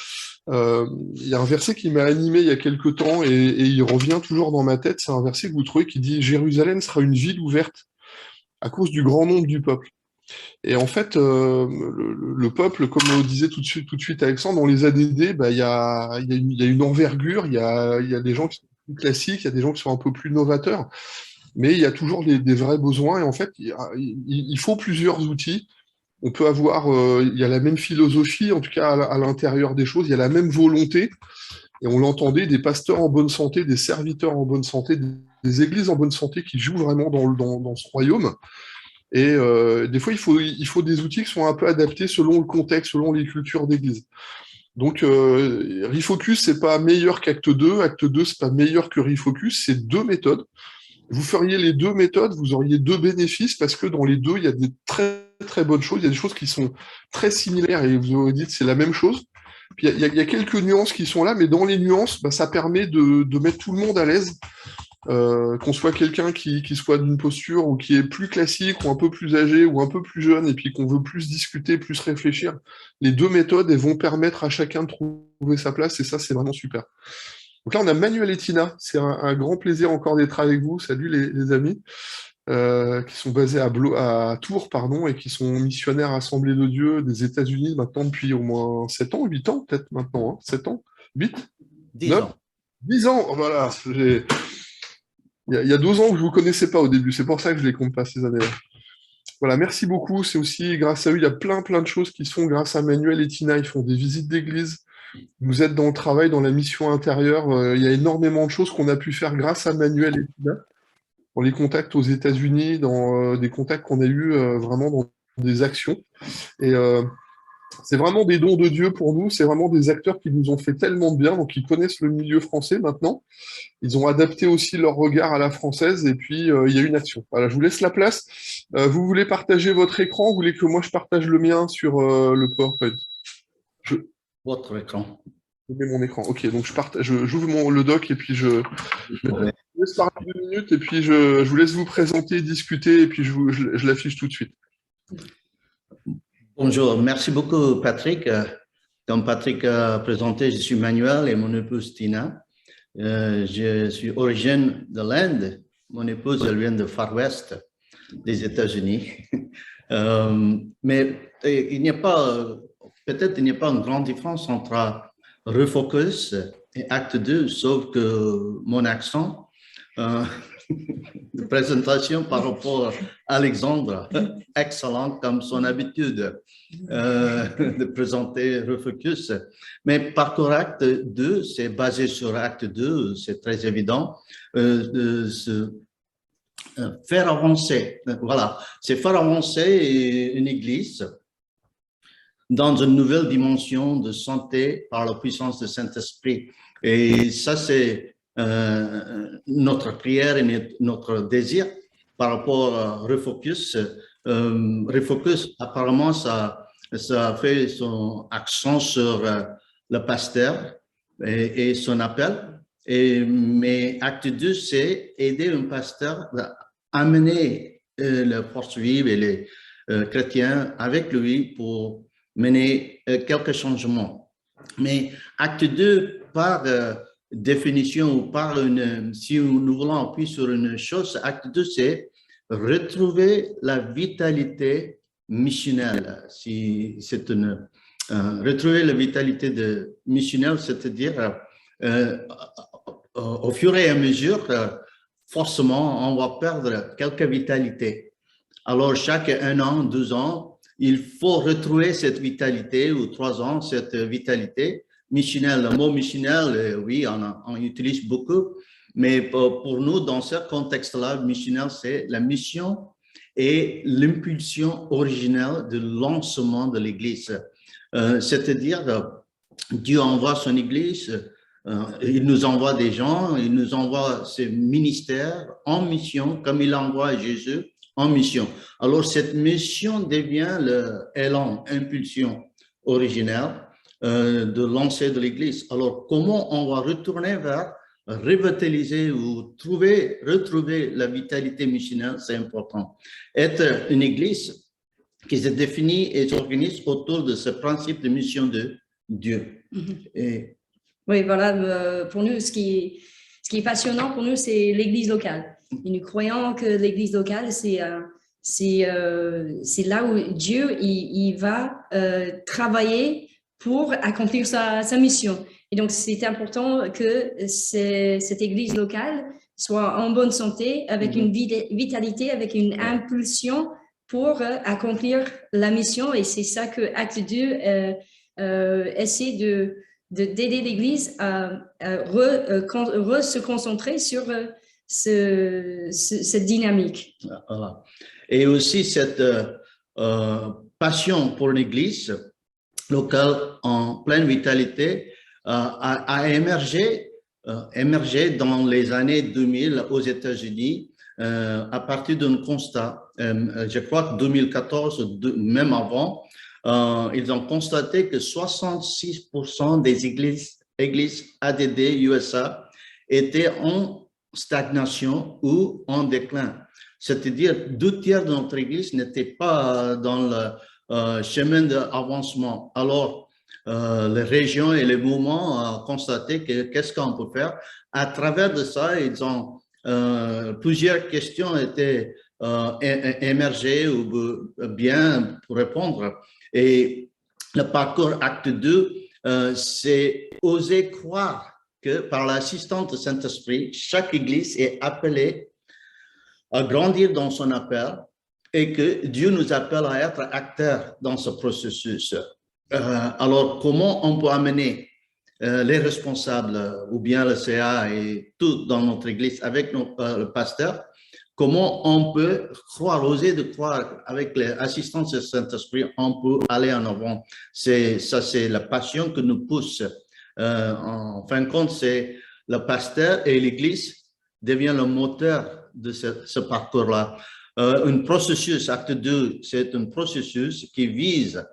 un verset qui m'a animé il y a quelque temps et il revient toujours dans ma tête. C'est un verset que vous trouvez qui dit « Jérusalem sera une ville ouverte à cause du grand nombre du peuple ». Et en fait, le peuple, comme le disait tout de suite Alexandre, on les a aidés, il y a une envergure, il y a des gens qui sont plus classiques, il y a des gens qui sont un peu plus novateurs, mais il y a toujours des vrais besoins. Et en fait, il faut plusieurs outils. On peut avoir, il y a la même philosophie, en tout cas à l'intérieur des choses, il y a la même volonté. Et on l'entendait, des pasteurs en bonne santé, des serviteurs en bonne santé, des églises en bonne santé qui jouent vraiment dans ce royaume. Et des fois, il faut des outils qui sont un peu adaptés selon le contexte, selon les cultures d'église. Donc, Refocus, c'est pas meilleur qu'Acte 2. Acte 2, c'est pas meilleur que Refocus. C'est deux méthodes. Vous feriez les deux méthodes, vous auriez deux bénéfices parce que dans les deux, il y a des très, très bonnes choses. Il y a des choses qui sont très similaires et vous aurez dit que c'est la même chose. Puis il y a quelques nuances qui sont là, mais dans les nuances, ça permet de mettre tout le monde à l'aise. Qu'on soit quelqu'un qui soit d'une posture ou qui est plus classique ou un peu plus âgé ou un peu plus jeune et puis qu'on veut plus discuter, plus réfléchir, les deux méthodes elles vont permettre à chacun de trouver sa place et ça c'est vraiment super. Donc là on a Manuel et Tina, c'est un grand plaisir encore d'être avec vous, salut les amis, qui sont basés à Tours pardon, et qui sont missionnaires à Assemblée de Dieu des États-Unis maintenant depuis au moins 7 ans, 8 ans peut-être maintenant, hein, 7 ans, 8 10 9 ans. 10 ans, voilà, il y a 12 ans que je ne vous connaissais pas au début, c'est pour ça que je les compte pas ces années-là. Voilà, merci beaucoup. C'est aussi grâce à eux, il y a plein de choses qui se font grâce à Manuel et Tina. Ils font des visites d'église. Vous êtes dans le travail, dans la mission intérieure. Il y a énormément de choses qu'on a pu faire grâce à Manuel et Tina. Dans les contacts aux États-Unis, dans des contacts qu'on a eus vraiment dans des actions. Et c'est vraiment des dons de Dieu pour nous, c'est vraiment des acteurs qui nous ont fait tellement de bien, donc ils connaissent le milieu français maintenant. Ils ont adapté aussi leur regard à la française, et puis il y a une action. Voilà, je vous laisse la place. Vous voulez partager votre écran, vous voulez que moi je partage le mien sur le PowerPoint? Je Votre écran. mets mon écran. Ok, donc j'ouvre le doc et puis je laisse parler 2 minutes et puis je vous laisse vous présenter, discuter et puis je l'affiche tout de suite. Bonjour, merci beaucoup Patrick. Comme Patrick a présenté, je suis Manuel et mon épouse Tina. Je suis originaire de l'Inde. Mon épouse, elle vient de Far West des États-Unis. Mais il n'y a pas, peut-être il n'y a pas une grande différence entre Refocus et Acte 2, sauf que mon accent de présentation par rapport à Alexandre, excellent comme son habitude de présenter Refocus. Mais Parcours Acte 2, c'est basé sur Acte 2, c'est très évident. Faire avancer, voilà, c'est faire avancer une église dans une nouvelle dimension de santé par la puissance du Saint-Esprit. Et ça, c'est notre prière et notre désir par rapport à Refocus. Refocus, apparemment, ça fait son accent sur le pasteur et son appel. Mais Acte 2, c'est aider un pasteur à amener les forces vives et les chrétiens avec lui pour mener quelques changements. Mais Acte 2, par définition ou par si nous voulons appuyer sur une chose, Acte 2, c'est retrouver la vitalité missionnelle. Si c'est retrouver la vitalité missionnelle, c'est-à-dire au fur et à mesure, forcément, on va perdre quelques vitalités. Alors, chaque 1 an, 2 ans, il faut retrouver cette vitalité, ou 3 ans, cette vitalité missionnelle. Le mot missionnel, oui, on utilise beaucoup, mais pour nous, dans ce contexte-là, missionnel, c'est la mission et l'impulsion originelle de lancement de l'Église. C'est-à-dire, Dieu envoie son Église, il nous envoie des gens, il nous envoie ses ministères en mission, comme il envoie Jésus en mission. Alors, cette mission devient l'élan, impulsion originelle de lancer de l'Église. Alors, comment on va retourner vers revitaliser ou retrouver la vitalité missionnelle, c'est important. Être une Église qui se définit et s'organise autour de ce principe de mission de Dieu. Et oui, voilà, pour nous, ce qui est passionnant pour nous, c'est l'Église locale. Et nous croyons que l'Église locale, c'est là où Dieu il va travailler pour accomplir sa mission. Et donc, c'est important que cette Église locale soit en bonne santé, avec une vitalité, avec une impulsion pour accomplir la mission. Et c'est ça que Acte 2 essaie d'aider l'Église à se concentrer sur cette dynamique. Voilà. Et aussi cette passion pour l'Église locale en pleine vitalité a émergé dans les années 2000 aux États-Unis à partir d'un constat. Je crois que 2014, même avant, ils ont constaté que 66% des églises ADD USA étaient en stagnation ou en déclin. C'est-à-dire, 2/3 de notre église n'étaient pas dans le chemin d'avancement. Alors, les régions et les mouvements ont constaté qu'est-ce qu'on peut faire. À travers de ça, ils ont plusieurs questions étaient émergées ou bien pour répondre. Et le parcours Acte 2, c'est oser croire que par l'assistance du Saint-Esprit, chaque église est appelée à grandir dans son appel et que Dieu nous appelle à être acteurs dans ce processus. Alors, comment on peut amener les responsables ou bien le CA et tout dans notre église avec le pasteur comment on peut croire, oser de croire avec l'assistance du Saint-Esprit, on peut aller en avant. C'est la passion que nous pousse. En fin de compte, c'est le pasteur et l'Église devient le moteur de ce parcours-là. Un processus, acte 2, c'est un processus qui vise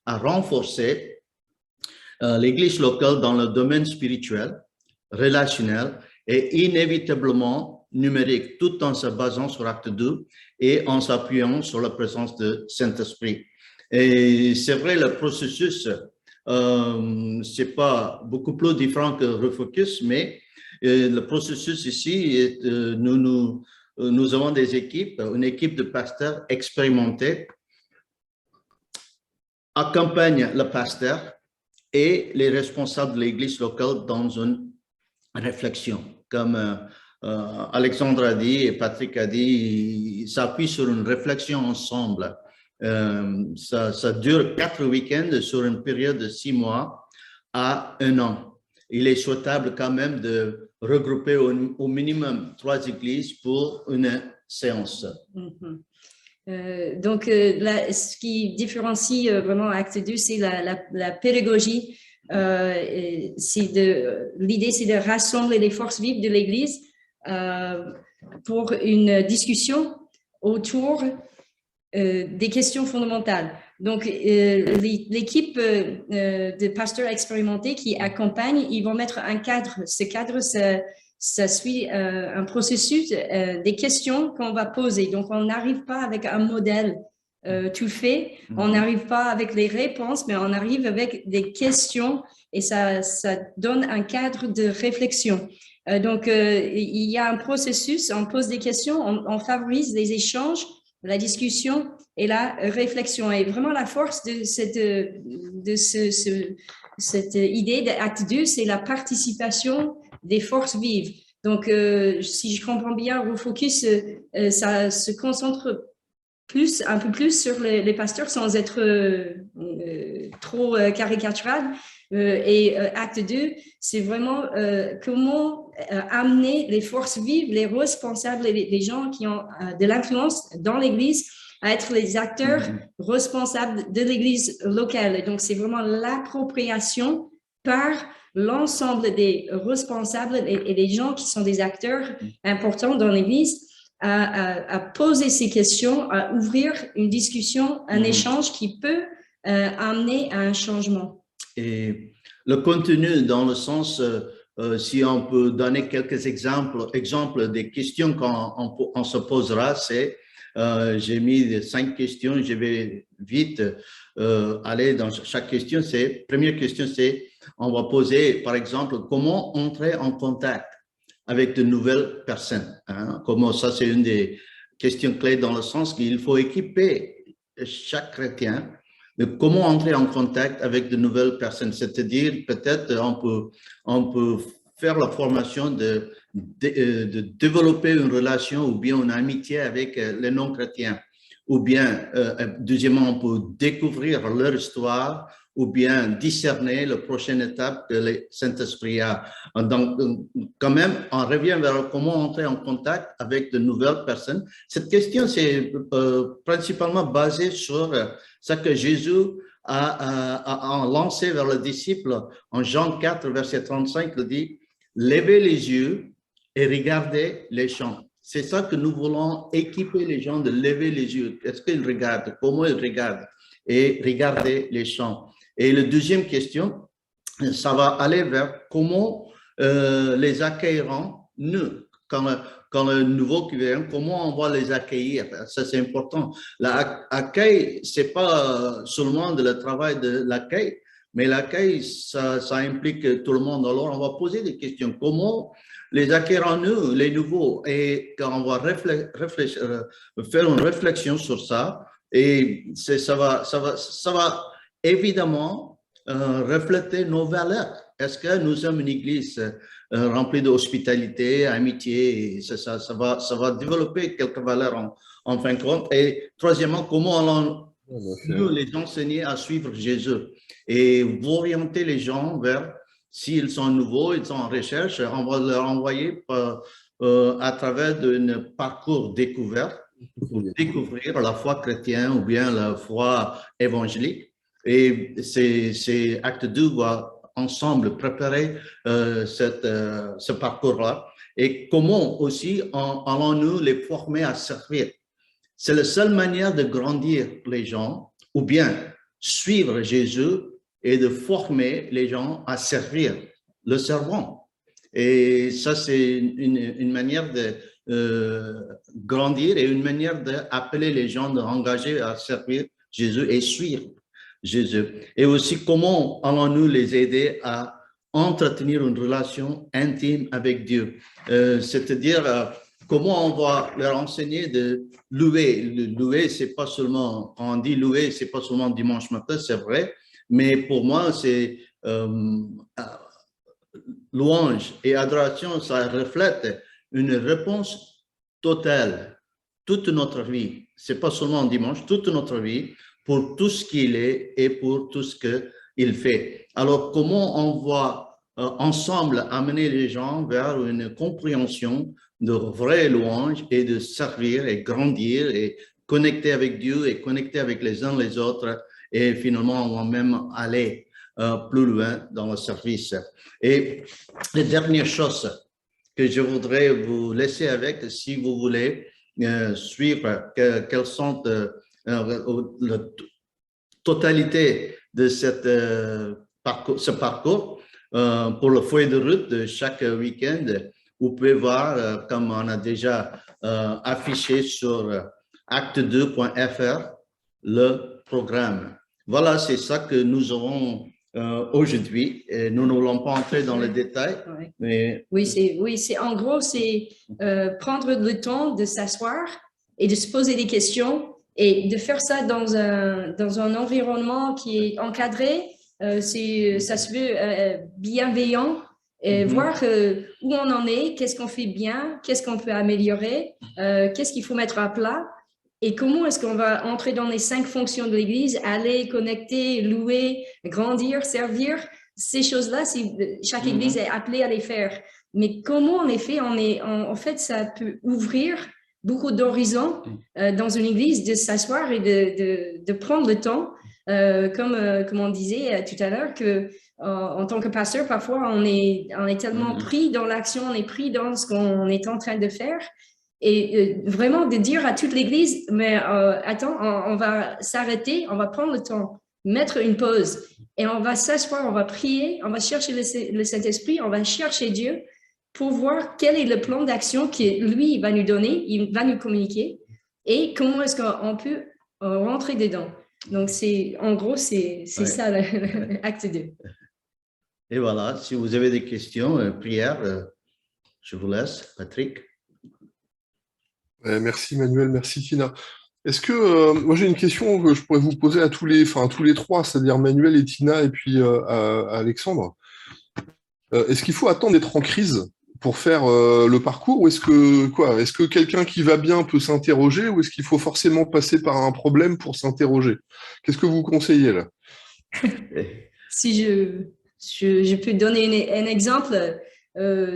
à renforcer l'Église locale dans le domaine spirituel, relationnel et inévitablement numérique, tout en se basant sur acte 2 et en s'appuyant sur la présence de Saint-Esprit. Et c'est vrai, le processus, c'est pas beaucoup plus différent que Refocus, mais le processus ici, nous avons des équipes, une équipe de pasteurs expérimentés accompagne le pasteur et les responsables de l'église locale dans une réflexion. Comme Alexandre a dit et Patrick a dit, ils s'appuient sur une réflexion ensemble. Ça dure 4 week-ends sur une période de 6 mois à 1 an. Il est souhaitable quand même de regrouper au minimum 3 églises pour une séance. Donc, là, ce qui différencie vraiment Acte 2, c'est la pédagogie. L'idée, c'est de rassembler les forces vives de l'Église pour une discussion autour des questions fondamentales. Donc, l'équipe de pasteurs expérimentés qui accompagnent, ils vont mettre un cadre. Ce cadre, ça suit un processus des questions qu'on va poser. Donc, on n'arrive pas avec un modèle tout fait, on n'arrive pas avec les réponses, mais on arrive avec des questions et ça donne un cadre de réflexion. Donc, il y a un processus, on pose des questions, on favorise les échanges, la discussion et la réflexion. Et vraiment, la force de cette idée d'acte 2, c'est la participation des forces vives. Donc, si je comprends bien, Refocus, ça se concentre un peu plus sur les pasteurs sans être trop caricatural. Et acte 2, c'est vraiment comment amener les forces vives, les responsables, les gens qui ont de l'influence dans l'Église à être les acteurs responsables de l'Église locale. Donc, c'est vraiment l'appropriation par l'ensemble des responsables et des gens qui sont des acteurs importants dans l'Église à poser ces questions, à ouvrir une discussion, un échange qui peut amener à un changement. Et le contenu, dans le sens, si on peut donner quelques exemples des questions qu'on se posera, c'est, j'ai mis 5 questions, je vais vite aller dans chaque question. Première question, c'est, on va poser, par exemple, comment entrer en contact avec de nouvelles personnes. Comment ça, c'est une des questions clés dans le sens qu'il faut équiper chaque chrétien de comment entrer en contact avec de nouvelles personnes. C'est-à-dire, peut-être, on peut faire la formation de développer une relation ou bien une amitié avec les non-chrétiens. Ou bien, deuxièmement, on peut découvrir leur histoire ou bien discerner la prochaine étape que le Saint-Esprit a. Donc, quand même, on revient vers comment entrer en contact avec de nouvelles personnes. Cette question, c'est principalement basée sur ce que Jésus a lancé vers les disciples en Jean 4, verset 35, il dit « Levez les yeux et regardez les champs ». C'est ça que nous voulons équiper les gens de lever les yeux. Est-ce qu'ils regardent? Comment ils regardent? Et regarder les champs. Et la deuxième question, ça va aller vers comment les accueillerons, nous, quand le nouveau qui vient, comment on va les accueillir. Ça, c'est important. L'accueil, c'est pas seulement le travail de l'accueil, mais l'accueil, ça implique tout le monde. Alors, on va poser des questions. Comment les accueillerons-nous, les nouveaux? Et quand on va faire une réflexion sur ça, et ça va évidemment refléter nos valeurs. Est-ce que nous sommes une église remplie d'hospitalité, amitié? Ça va développer quelques valeurs en fin de compte. Et troisièmement, comment allons-nous les enseigner à suivre Jésus et orienter les gens vers, s'ils sont nouveaux, ils sont en recherche, on va leur envoyer à travers d'un parcours découvert pour découvrir la foi chrétienne ou bien la foi évangélique. Et c'est Acte 2 va ensemble préparer ce parcours-là. Et comment aussi allons-nous les former à servir? C'est la seule manière de grandir les gens ou bien suivre Jésus et de former les gens à servir le servant. Et ça, c'est une manière de grandir et une manière d'appeler les gens d'engager à servir Jésus et suivre Jésus. Et aussi, comment allons-nous les aider à entretenir une relation intime avec Dieu? C'est-à-dire, comment on va leur enseigner de louer. Louer, c'est pas seulement, quand on dit louer, c'est pas seulement dimanche matin, c'est vrai, mais pour moi, c'est louange et adoration, ça reflète une réponse totale, toute notre vie. C'est pas seulement dimanche, toute notre vie, pour tout ce qu'il est et pour tout ce qu'il fait. Alors, comment on va ensemble amener les gens vers une compréhension de vraie louange et de servir et grandir et connecter avec Dieu et connecter avec les uns les autres et finalement on va même aller plus loin dans le service. Et la dernière chose que je voudrais vous laisser avec, si vous voulez suivre quelles sont la totalité de ce parcours pour le feuille de route de chaque week-end, vous pouvez voir, comme on a déjà affiché sur acte2.fr, le programme. Voilà, c'est ça que nous aurons aujourd'hui. Nous n'allons pas entrer dans les détails. Ouais. Mais... Oui, en gros, c'est prendre le temps de s'asseoir et de se poser des questions et de faire ça dans un environnement qui est encadré. Ça se veut bienveillant. Voir où on en est, qu'est-ce qu'on fait bien, qu'est-ce qu'on peut améliorer, qu'est-ce qu'il faut mettre à plat et comment est-ce qu'on va entrer dans les 5 fonctions de l'Église, aller, connecter, louer, grandir, servir. Ces choses-là, chaque Église est appelée à les faire. Mais comment on les fait? En fait, ça peut ouvrir beaucoup d'horizons dans une Église, de s'asseoir et de prendre le temps, comme on disait tout à l'heure, que en tant que pasteur, parfois, on est tellement pris dans l'action, on est pris dans ce qu'on est en train de faire. Et vraiment de dire à toute l'Église, mais attends, on va s'arrêter, on va prendre le temps, mettre une pause et on va s'asseoir, on va prier, on va chercher le Saint-Esprit, on va chercher Dieu pour voir quel est le plan d'action que lui va nous donner, il va nous communiquer et comment est-ce qu'on peut rentrer dedans. Donc, en gros, c'est ça, l'acte 2. Et voilà, si vous avez des questions, prières, je vous laisse, Patrick. Merci Manuel, merci Tina. Est-ce que, moi j'ai une question que je pourrais vous poser à tous les trois, c'est-à-dire Manuel et Tina et puis à Alexandre. Est-ce qu'il faut attendre d'être en crise pour faire le parcours ou est-ce que quelqu'un qui va bien peut s'interroger ou est-ce qu'il faut forcément passer par un problème pour s'interroger? Qu'est-ce que vous conseillez là? Si je peux donner un exemple.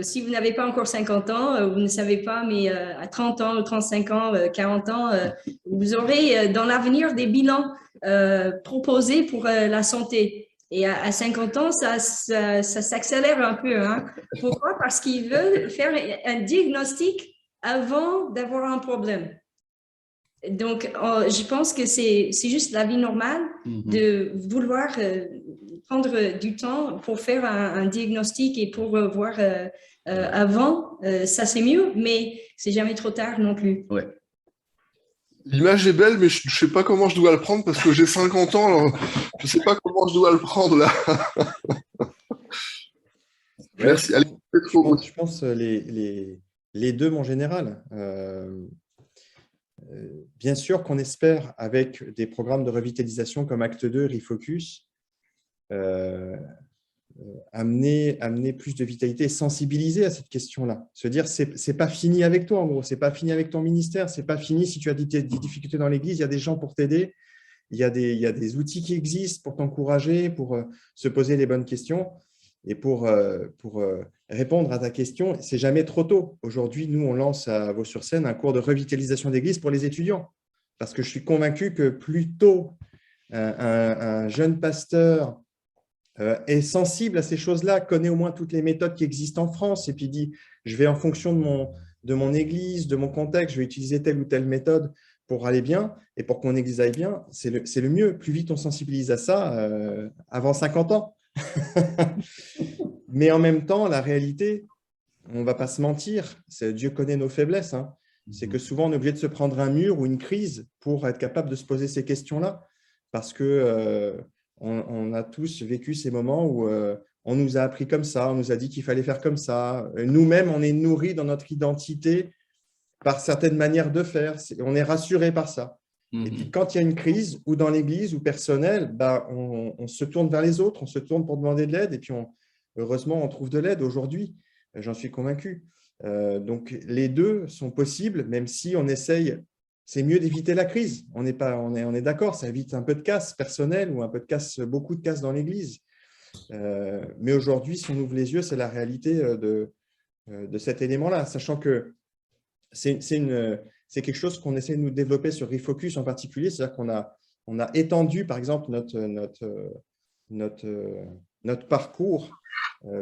Si vous n'avez pas encore 50 ans, vous ne savez pas, mais à 30 ans, 35 ans, 40 ans, vous aurez dans l'avenir des bilans proposés pour la santé. Et à 50 ans, ça s'accélère un peu. Hein. Pourquoi? Parce qu'ils veulent faire un diagnostic avant d'avoir un problème. Donc, je pense que c'est juste la vie normale de vouloir prendre du temps pour faire un diagnostic et pour voir avant, ça c'est mieux, mais c'est jamais trop tard non plus. Ouais. L'image est belle, mais je ne sais pas comment je dois le prendre parce que j'ai 50 ans, alors je ne sais pas comment je dois le prendre là. Merci. Allez, je pense les deux, mon général. Bien sûr qu'on espère, avec des programmes de revitalisation comme Acte 2, Refocus, amener plus de vitalité et sensibiliser à cette question-là. Se dire, c'est pas fini avec toi, en gros, c'est pas fini avec ton ministère, c'est pas fini si tu as des difficultés dans l'Église, il y a des gens pour t'aider, il y a des outils qui existent pour t'encourager, pour se poser les bonnes questions. Et pour répondre à ta question, c'est jamais trop tôt. Aujourd'hui, nous, on lance à Vaux-sur-Seine un cours de revitalisation d'église pour les étudiants. Parce que je suis convaincu que plus tôt un jeune pasteur est sensible à ces choses-là, connaît au moins toutes les méthodes qui existent en France et puis dit, je vais en fonction de mon église, de mon contexte, je vais utiliser telle ou telle méthode pour aller bien et pour que mon église aille bien, c'est le mieux. Plus vite on sensibilise à ça, avant 50 ans. Mais en même temps, la réalité, on ne va pas se mentir, Dieu connaît nos faiblesses. Hein. C'est que souvent, on est obligé de se prendre un mur ou une crise pour être capable de se poser ces questions-là. Parce que on a tous vécu ces moments où on nous a appris comme ça, on nous a dit qu'il fallait faire comme ça. Nous-mêmes, on est nourris dans notre identité par certaines manières de faire. On est rassuré par ça. Et puis, quand il y a une crise, ou dans l'église, ou personnelle, ben, on se tourne vers les autres, on se tourne pour demander de l'aide, et puis heureusement, on trouve de l'aide aujourd'hui. J'en suis convaincu. Donc, les deux sont possibles, même si on essaye, c'est mieux d'éviter la crise. On est d'accord, ça évite un peu de casse personnelle ou un peu de casse, beaucoup de casse dans l'église. Mais aujourd'hui, si on ouvre les yeux, c'est la réalité de cet élément-là, sachant que c'est quelque chose qu'on essaie de nous développer sur Refocus en particulier, c'est-à-dire qu'on a étendu, par exemple, notre parcours,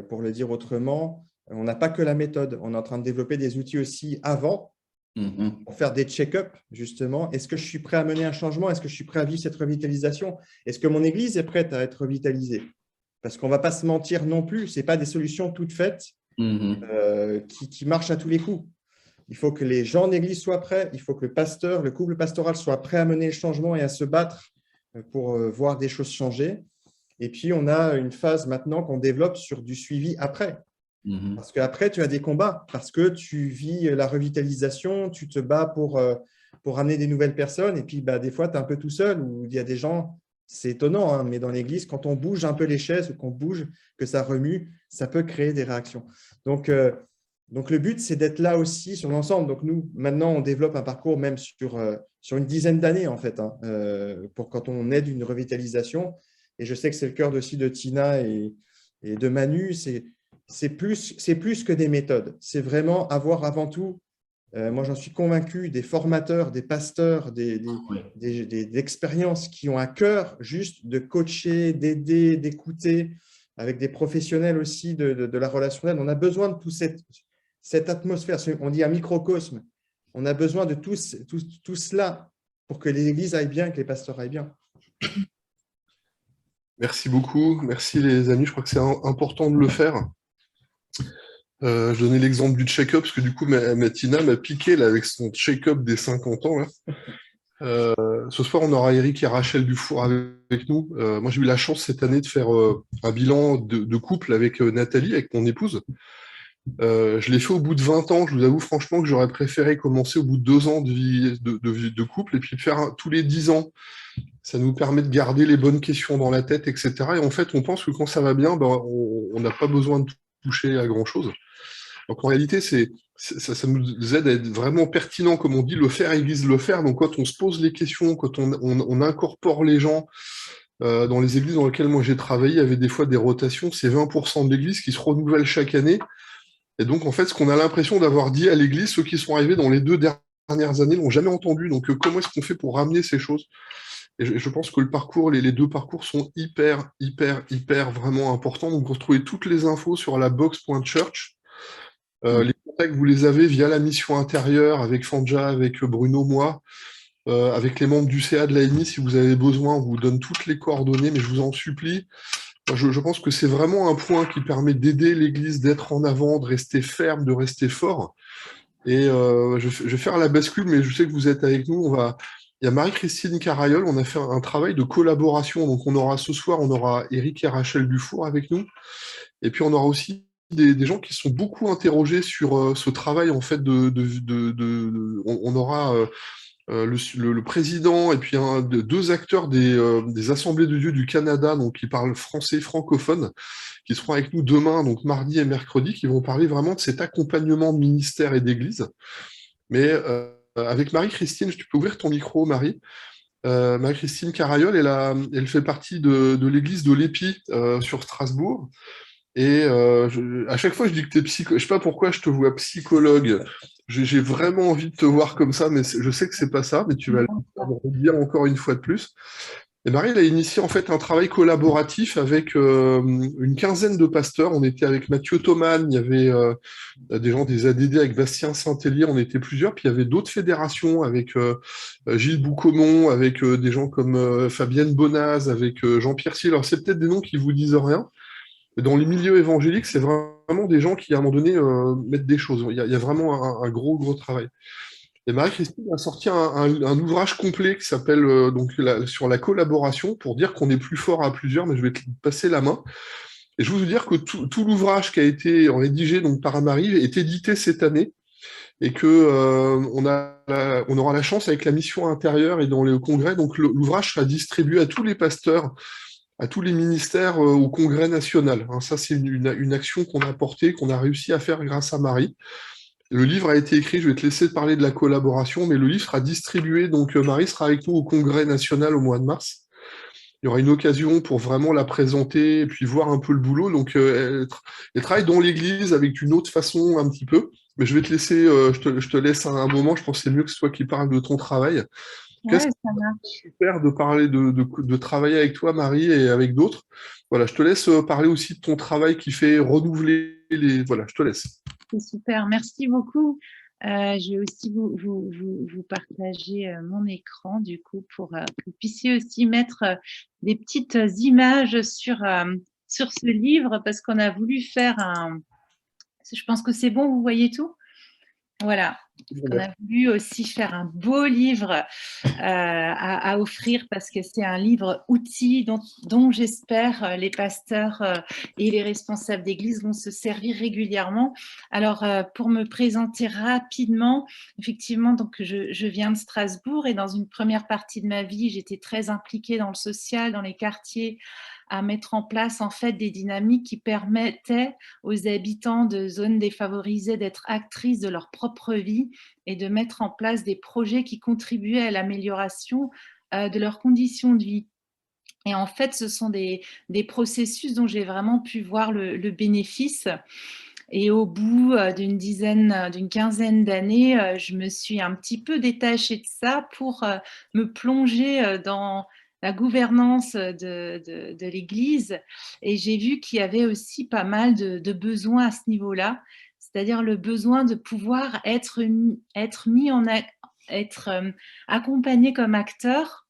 pour le dire autrement. On n'a pas que la méthode, on est en train de développer des outils aussi avant pour faire des check-ups, justement. Est-ce que je suis prêt à mener un changement? Est-ce que je suis prêt à vivre cette revitalisation? Est-ce que mon église est prête à être revitalisée? Parce qu'on ne va pas se mentir non plus, ce n'est pas des solutions toutes faites qui marchent à tous les coups. Il faut que les gens d'église soient prêts, il faut que le couple pastoral soit prêt à mener le changement et à se battre pour voir des choses changer. Et puis, on a une phase maintenant qu'on développe sur du suivi après. Parce qu'après, tu as des combats, parce que tu vis la revitalisation, tu te bats pour amener des nouvelles personnes. Et puis, des fois, tu es un peu tout seul, ou il y a des gens, c'est étonnant, hein, mais dans l'église, quand on bouge un peu les chaises ou qu'on bouge, que ça remue, ça peut créer des réactions. Donc, le but, c'est d'être là aussi sur l'ensemble. Donc, nous, maintenant, on développe un parcours même sur une dizaine d'années, en fait, hein, pour quand on aide une revitalisation. Et je sais que c'est le cœur aussi de Tina et de Manu. C'est plus que des méthodes. C'est vraiment avoir avant tout, moi j'en suis convaincu, des formateurs, des pasteurs, d'expériences qui ont à cœur juste de coacher, d'aider, d'écouter, avec des professionnels aussi de la relationnelle. On a besoin de toute cette atmosphère. On dit un microcosme. On a besoin de tout cela pour que les églises aillent bien, que les pasteurs aillent bien. Merci beaucoup. Merci les amis. Je crois que c'est important de le faire. Je donnais l'exemple du check-up, parce que du coup, ma Tina m'a piqué là, avec son check-up des 50 ans. Là. Ce soir, on aura Eric et Rachel Dufour avec nous. Moi, j'ai eu la chance cette année de faire un bilan de couple avec Nathalie, avec mon épouse. Je l'ai fait au bout de 20 ans. Je vous avoue franchement que j'aurais préféré commencer au bout de 2 ans de vie de couple et puis le faire tous les 10 ans. Ça nous permet de garder les bonnes questions dans la tête, etc. Et en fait, on pense que quand ça va bien, on n'a pas besoin de toucher à grand-chose. Donc en réalité, ça nous aide à être vraiment pertinent, comme on dit, le faire église le faire. Donc quand on se pose les questions, quand on incorpore les gens, dans les églises dans lesquelles moi j'ai travaillé, il y avait des fois des rotations, c'est 20% de l'église qui se renouvelle chaque année. Et donc en fait, ce qu'on a l'impression d'avoir dit à l'église, ceux qui sont arrivés dans les 2 dernières années l'ont jamais entendu. Donc comment est-ce qu'on fait pour ramener ces choses? Et je pense que le parcours, les 2 parcours sont hyper vraiment importants. Donc, vous retrouvez toutes les infos sur la box.church. Les contacts, vous les avez via la mission intérieure avec Fanja, avec Bruno, moi, avec les membres du CA de l'AMI. Si vous avez besoin, on vous donne toutes les coordonnées, mais je vous en supplie. Je pense que c'est vraiment un point qui permet d'aider l'Église, d'être en avant, de rester ferme, de rester fort. Et je vais faire la bascule, mais je sais que vous êtes avec nous. Il y a Marie-Christine Carayol, on a fait un travail de collaboration. Donc, ce soir, on aura Eric et Rachel Dufour avec nous. Et puis, on aura aussi des gens qui sont beaucoup interrogés sur ce travail, en fait, on aura le président et puis 2 acteurs des Assemblées de Dieu du Canada, donc qui parlent français francophone, qui seront avec nous demain, donc mardi et mercredi, qui vont parler vraiment de cet accompagnement de ministère et d'église. Mais avec Marie-Christine, tu peux ouvrir ton micro, Marie. Marie-Christine Carayol, elle fait partie de l'église de l'Épi sur Strasbourg. Et à chaque fois, je dis que tu es psychologue. Je sais pas pourquoi je te vois psychologue. J'ai vraiment envie de te voir comme ça, mais je sais que c'est pas ça, mais tu vas le redire encore une fois de plus. Et Marie, elle a initié en fait un travail collaboratif avec une quinzaine de pasteurs. On était avec Mathieu Thoman, il y avait des gens des ADD avec Bastien Saint-Hélier, on était plusieurs. Puis il y avait d'autres fédérations avec Gilles Boucaumont, avec des gens comme Fabienne Bonaz, avec Jean-Pierre Sier. Alors c'est peut-être des noms qui vous disent rien. Mais dans les milieux évangéliques, c'est vraiment des gens qui, à un moment donné, mettent des choses. Il y a vraiment un gros travail. Et Marie-Christine a sorti un ouvrage complet qui s'appelle sur la collaboration pour dire qu'on est plus fort à plusieurs, mais je vais te passer la main. Et je veux vous dire que tout l'ouvrage qui a été rédigé donc, par Marie est édité cette année et que on aura la chance avec la mission intérieure et dans le congrès, donc l'ouvrage sera distribué à tous les pasteurs, à tous les ministères au congrès national. Hein, ça, c'est une action qu'on a portée, qu'on a réussi à faire grâce à Marie. Le livre a été écrit, je vais te laisser parler de la collaboration, mais le livre sera distribué, donc Marie sera avec nous au Congrès national au mois de mars. Il y aura une occasion pour vraiment la présenter et puis voir un peu le boulot. Donc, elle travaille dans l'Église avec une autre façon un petit peu, mais je vais te laisser, je te laisse un moment, je pense que c'est mieux que ce soit qui parle de ton travail. Ouais, ça marche. Super de parler de travailler avec toi, Marie, et avec d'autres. Voilà, je te laisse parler aussi de ton travail qui fait renouveler les... Voilà, je te laisse. C'est super, merci beaucoup. Je vais aussi vous partager mon écran du coup pour que vous puissiez aussi mettre des petites images sur ce livre parce qu'on a voulu faire un... Je pense que c'est bon, vous voyez tout? Voilà. On a voulu aussi faire un beau livre à offrir parce que c'est un livre outil dont j'espère les pasteurs et les responsables d'église vont se servir régulièrement. Alors, pour me présenter rapidement, effectivement, donc je viens de Strasbourg et dans une première partie de ma vie, j'étais très impliquée dans le social, dans les quartiers, à mettre en place en fait des dynamiques qui permettaient aux habitants de zones défavorisées d'être actrices de leur propre vie et de mettre en place des projets qui contribuaient à l'amélioration de leurs conditions de vie. Et en fait, ce sont des processus dont j'ai vraiment pu voir le bénéfice. Et au bout d'une quinzaine d'années, je me suis un petit peu détachée de ça pour me plonger dans la gouvernance de l'Église. Et j'ai vu qu'il y avait aussi pas mal de besoins à ce niveau-là, c'est-à-dire le besoin de pouvoir être accompagné comme acteur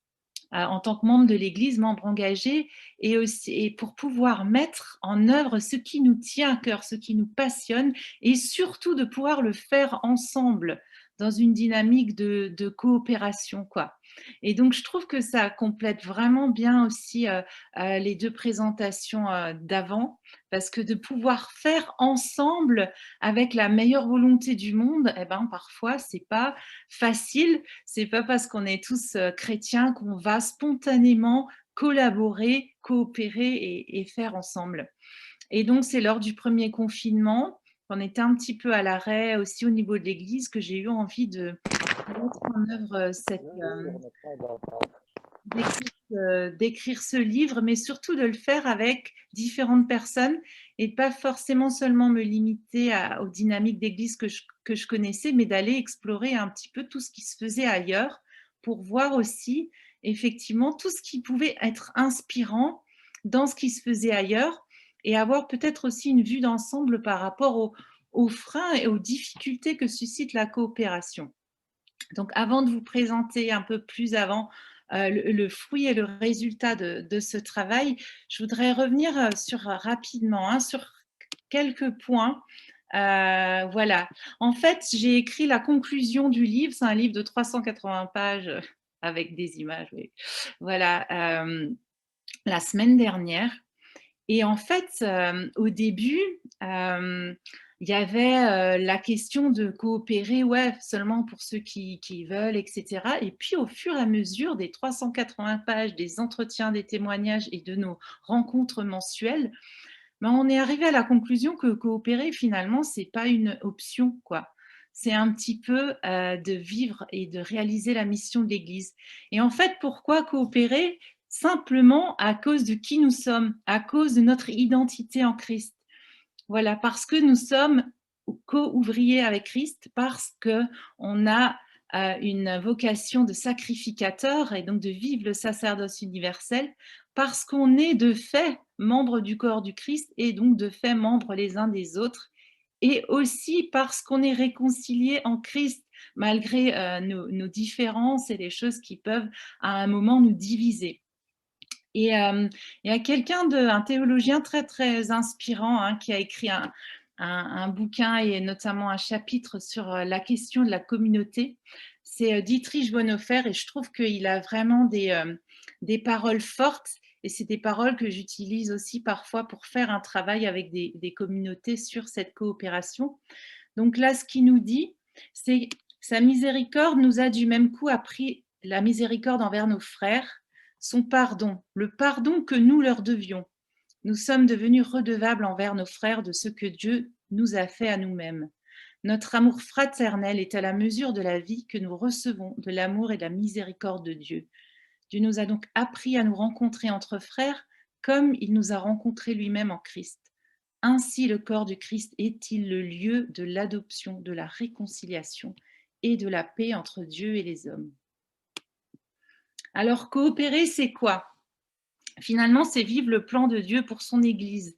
en tant que membre de l'Église, membre engagé, et pour pouvoir mettre en œuvre ce qui nous tient à cœur, ce qui nous passionne, et surtout de pouvoir le faire ensemble dans une dynamique de coopération, quoi. Et donc, je trouve que ça complète vraiment bien aussi les deux présentations d'avant, parce que de pouvoir faire ensemble avec la meilleure volonté du monde, eh ben, parfois, c'est pas facile. C'est pas parce qu'on est tous chrétiens qu'on va spontanément collaborer, coopérer et faire ensemble. Et donc, c'est lors du premier confinement, on était un petit peu à l'arrêt aussi au niveau de l'Église, que j'ai eu envie de mettre en œuvre d'écrire ce livre, mais surtout de le faire avec différentes personnes et pas forcément seulement me limiter aux dynamiques d'église que je connaissais, mais d'aller explorer un petit peu tout ce qui se faisait ailleurs pour voir aussi effectivement tout ce qui pouvait être inspirant dans ce qui se faisait ailleurs et avoir peut-être aussi une vue d'ensemble par rapport aux freins et aux difficultés que suscite la coopération. Donc, avant de vous présenter un peu plus avant le fruit et le résultat de ce travail, je voudrais revenir rapidement sur quelques points. Voilà. En fait, j'ai écrit la conclusion du livre. C'est un livre de 380 pages avec des images. Oui. Voilà. La semaine dernière. Et en fait, au début, il y avait la question de coopérer, ouais, seulement pour ceux qui veulent, etc. Et puis, au fur et à mesure des 380 pages, des entretiens, des témoignages et de nos rencontres mensuelles, ben, on est arrivé à la conclusion que coopérer, finalement, ce n'est pas une option, quoi. C'est un petit peu de vivre et de réaliser la mission de l'Église. Et en fait, pourquoi coopérer? Simplement à cause de qui nous sommes, à cause de notre identité en Christ. Voilà, parce que nous sommes co-ouvriers avec Christ, parce qu'on a une vocation de sacrificateur et donc de vivre le sacerdoce universel, parce qu'on est de fait membre du corps du Christ et donc de fait membres les uns des autres, et aussi parce qu'on est réconciliés en Christ malgré nos différences et les choses qui peuvent à un moment nous diviser. Et il y a un théologien très, très inspirant hein, qui a écrit un bouquin et notamment un chapitre sur la question de la communauté. C'est Dietrich Bonhoeffer et je trouve qu'il a vraiment des paroles fortes et c'est des paroles que j'utilise aussi parfois pour faire un travail avec des communautés sur cette coopération. Donc là, ce qu'il nous dit, c'est « Sa miséricorde nous a du même coup appris la miséricorde envers nos frères, son pardon, le pardon que nous leur devions. Nous sommes devenus redevables envers nos frères de ce que Dieu nous a fait à nous-mêmes. Notre amour fraternel est à la mesure de la vie que nous recevons de l'amour et de la miséricorde de Dieu. Dieu nous a donc appris à nous rencontrer entre frères comme il nous a rencontrés lui-même en Christ. Ainsi, le corps du Christ est-il le lieu de l'adoption, de la réconciliation et de la paix entre Dieu et les hommes. » Alors, coopérer, c'est quoi? Finalement, c'est vivre le plan de Dieu pour son Église.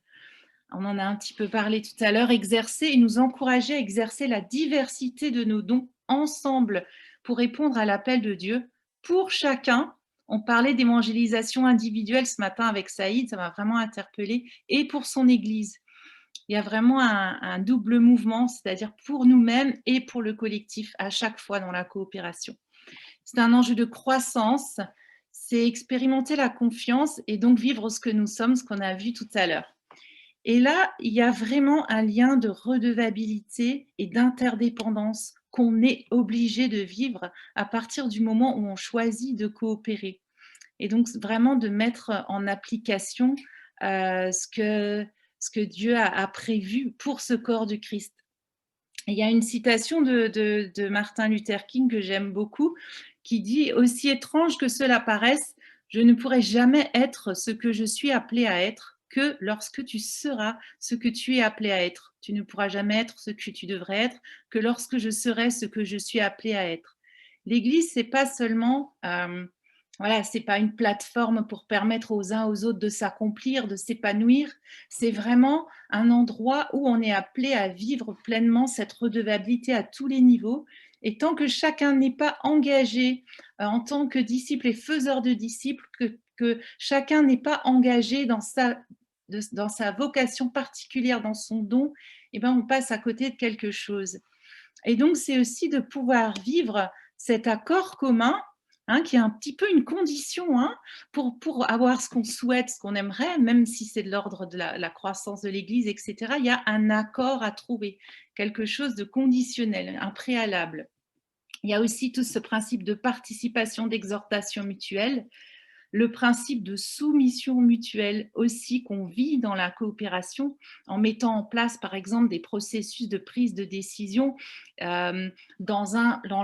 On en a un petit peu parlé tout à l'heure, exercer et nous encourager à exercer la diversité de nos dons ensemble pour répondre à l'appel de Dieu pour chacun. On parlait d'évangélisation individuelle ce matin avec Saïd, ça m'a vraiment interpellée, et pour son Église. Il y a vraiment un double mouvement, c'est-à-dire pour nous-mêmes et pour le collectif à chaque fois dans la coopération. C'est un enjeu de croissance, c'est expérimenter la confiance et donc vivre ce que nous sommes, ce qu'on a vu tout à l'heure. Et là, il y a vraiment un lien de redevabilité et d'interdépendance qu'on est obligé de vivre à partir du moment où on choisit de coopérer. Et donc, vraiment de mettre en application ce que Dieu a prévu pour ce corps du Christ. Il y a une citation de Martin Luther King que j'aime beaucoup, qui dit « Aussi étrange que cela paraisse, je ne pourrai jamais être ce que je suis appelé à être que lorsque tu seras ce que tu es appelé à être. Tu ne pourras jamais être ce que tu devrais être que lorsque je serai ce que je suis appelé à être. » L'Église, c'est pas seulement... voilà, c'est pas une plateforme pour permettre aux uns aux autres de s'accomplir, de s'épanouir. C'est vraiment un endroit où on est appelé à vivre pleinement cette redevabilité à tous les niveaux. Et tant que chacun n'est pas engagé en tant que disciple et faiseur de disciples, que chacun n'est pas engagé dans sa vocation particulière, dans son don, eh ben on passe à côté de quelque chose. Et donc, c'est aussi de pouvoir vivre cet accord commun, hein, qui est un petit peu une condition hein, pour avoir ce qu'on souhaite, ce qu'on aimerait, même si c'est de l'ordre de la croissance de l'Église, etc. Il y a un accord à trouver, quelque chose de conditionnel, un préalable. Il y a aussi tout ce principe de participation, d'exhortation mutuelle, le principe de soumission mutuelle aussi qu'on vit dans la coopération en mettant en place par exemple des processus de prise de décision dans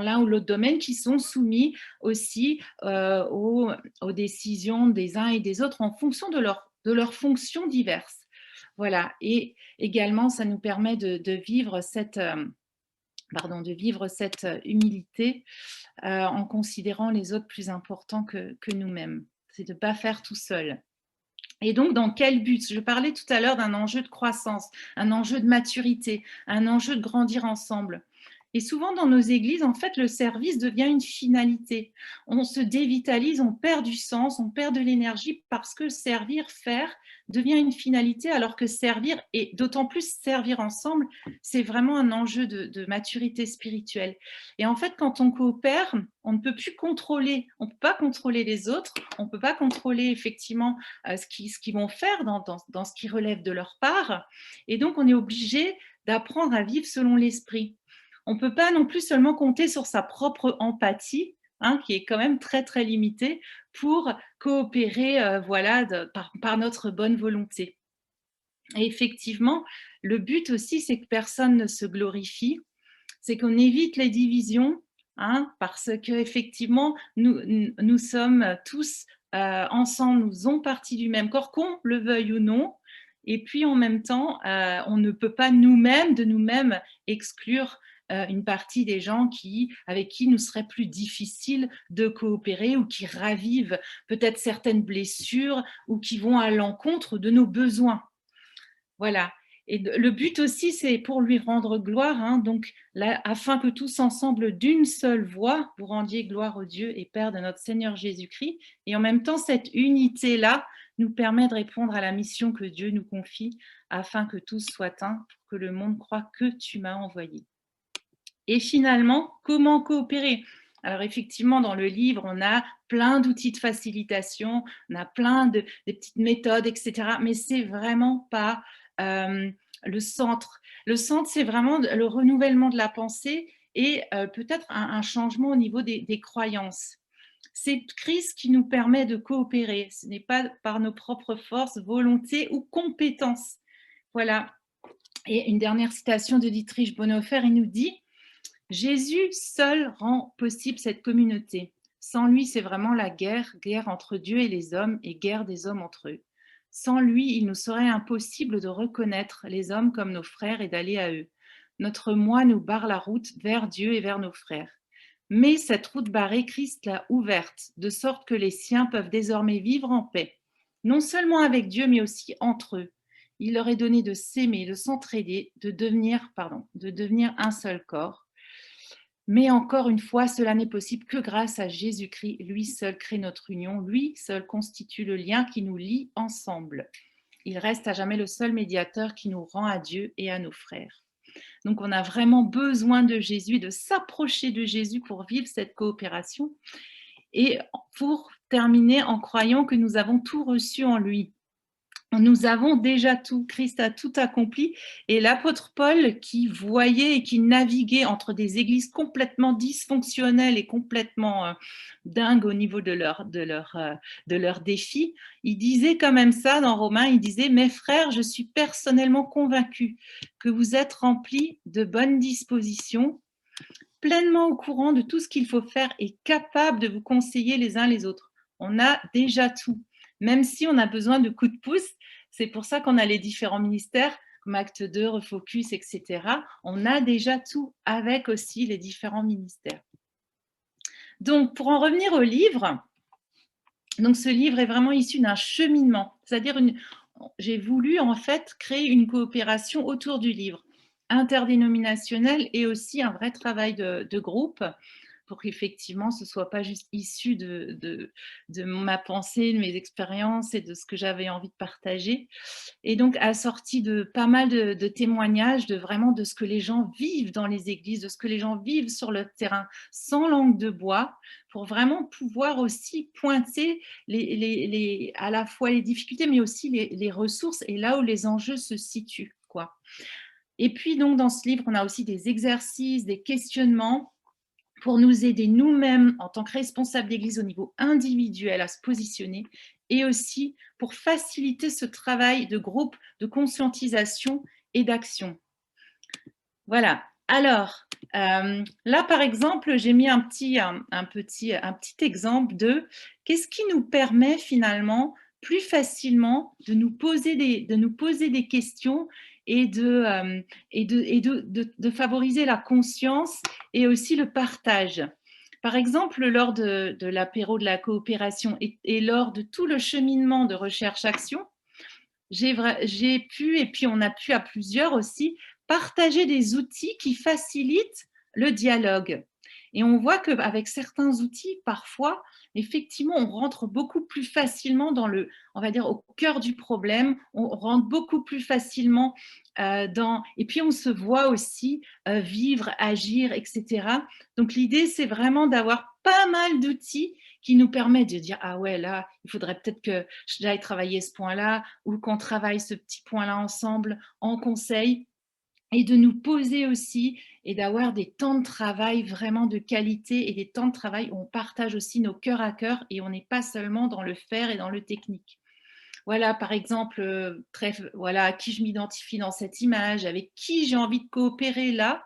l'un ou l'autre domaine qui sont soumis aussi aux décisions des uns et des autres en fonction de leurs fonctions diverses. Voilà, et également ça nous permet de vivre cette humilité en considérant les autres plus importants que nous-mêmes. C'est de ne pas faire tout seul. Et donc, dans quel but? Je parlais tout à l'heure d'un enjeu de croissance, un enjeu de maturité, un enjeu de grandir ensemble. Et souvent, dans nos églises, en fait, le service devient une finalité. On se dévitalise, on perd du sens, on perd de l'énergie parce que servir, faire, devient une finalité, alors que servir, et d'autant plus servir ensemble, c'est vraiment un enjeu de maturité spirituelle. Et en fait, quand on coopère, on ne peut plus contrôler, on ne peut pas contrôler les autres, on ne peut pas contrôler effectivement ce qu'ils vont faire dans ce qui relève de leur part. Et donc, on est obligé d'apprendre à vivre selon l'esprit. On ne peut pas non plus seulement compter sur sa propre empathie, hein, qui est quand même très, très limitée, pour coopérer par notre bonne volonté. Et effectivement, le but aussi, c'est que personne ne se glorifie, c'est qu'on évite les divisions, hein, parce qu'effectivement, nous sommes tous ensemble, nous faisons partie du même corps, qu'on le veuille ou non. Et puis, en même temps, on ne peut pas nous-mêmes, de nous-mêmes, exclure une partie des gens avec qui nous serait plus difficile de coopérer ou qui ravivent peut-être certaines blessures ou qui vont à l'encontre de nos besoins. Voilà. Et le but aussi, c'est pour lui rendre gloire, hein, donc là, afin que tous ensemble, d'une seule voix, vous rendiez gloire au Dieu et Père de notre Seigneur Jésus-Christ. Et en même temps, cette unité-là nous permet de répondre à la mission que Dieu nous confie, afin que tous soient un, pour que le monde croie que tu m'as envoyé. Et finalement, comment coopérer? Alors effectivement, dans le livre, on a plein d'outils de facilitation, on a plein de petites méthodes, etc. Mais c'est vraiment pas le centre. Le centre, c'est vraiment le renouvellement de la pensée et peut-être un changement au niveau des croyances. C'est Christ qui nous permet de coopérer. Ce n'est pas par nos propres forces, volontés ou compétences. Voilà. Et une dernière citation de Dietrich Bonhoeffer, il nous dit: Jésus seul rend possible cette communauté. Sans lui, c'est vraiment la guerre entre Dieu et les hommes et guerre des hommes entre eux. Sans lui, il nous serait impossible de reconnaître les hommes comme nos frères et d'aller à eux. Notre moi nous barre la route vers Dieu et vers nos frères. Mais cette route barrée, Christ l'a ouverte, de sorte que les siens peuvent désormais vivre en paix, non seulement avec Dieu, mais aussi entre eux. Il leur est donné de s'aimer, de s'entraider, de devenir un seul corps. Mais encore une fois, cela n'est possible que grâce à Jésus-Christ. Lui seul crée notre union, lui seul constitue le lien qui nous lie ensemble. Il reste à jamais le seul médiateur qui nous rend à Dieu et à nos frères. Donc on a vraiment besoin de Jésus, de s'approcher de Jésus pour vivre cette coopération. Et pour terminer, en croyant que nous avons tout reçu en lui. Nous avons déjà tout, Christ a tout accompli. Et l'apôtre Paul, qui voyait et qui naviguait entre des églises complètement dysfonctionnelles et complètement dingues au niveau de leurs défis, il disait quand même ça dans Romains, il disait: mes frères, je suis personnellement convaincu que vous êtes remplis de bonnes dispositions, pleinement au courant de tout ce qu'il faut faire et capable de vous conseiller les uns les autres. On a déjà tout. Même si on a besoin de coups de pouce, c'est pour ça qu'on a les différents ministères, comme Acte 2, Refocus, etc. On a déjà tout avec aussi les différents ministères. Donc, pour en revenir au livre, donc ce livre est vraiment issu d'un cheminement. C'est-à-dire, j'ai voulu en fait créer une coopération autour du livre, interdénominationnelle et aussi un vrai travail de groupe, pour qu'effectivement ce ne soit pas juste issu de ma pensée, de mes expériences et de ce que j'avais envie de partager. Et donc assorti de pas mal de témoignages de ce que les gens vivent dans les églises, de ce que les gens vivent sur le terrain, sans langue de bois, pour vraiment pouvoir aussi pointer à la fois les difficultés, mais aussi les ressources et là où les enjeux se situent, quoi. Et puis donc dans ce livre, on a aussi des exercices, des questionnements, pour nous aider nous-mêmes en tant que responsables d'église au niveau individuel à se positionner et aussi pour faciliter ce travail de groupe de conscientisation et d'action. Voilà. Alors, là, par exemple, j'ai mis un petit exemple de qu'est-ce qui nous permet finalement plus facilement de nous poser des questions et de favoriser la conscience et aussi le partage. Par exemple, lors de l'apéro de la coopération et lors de tout le cheminement de recherche-action, j'ai pu, et puis on a pu à plusieurs aussi, partager des outils qui facilitent le dialogue. Et on voit qu'avec certains outils, parfois, effectivement, on rentre beaucoup plus facilement on va dire, au cœur du problème, on rentre beaucoup plus facilement et puis on se voit aussi vivre, agir, etc. Donc l'idée, c'est vraiment d'avoir pas mal d'outils qui nous permettent de dire: ah ouais, là, il faudrait peut-être que j'aille travailler ce point-là ou qu'on travaille ce petit point-là ensemble en conseil, et de nous poser aussi et d'avoir des temps de travail vraiment de qualité et des temps de travail où on partage aussi nos cœurs à cœur et on n'est pas seulement dans le faire et dans le technique. Voilà, par exemple, à qui je m'identifie dans cette image, avec qui j'ai envie de coopérer là,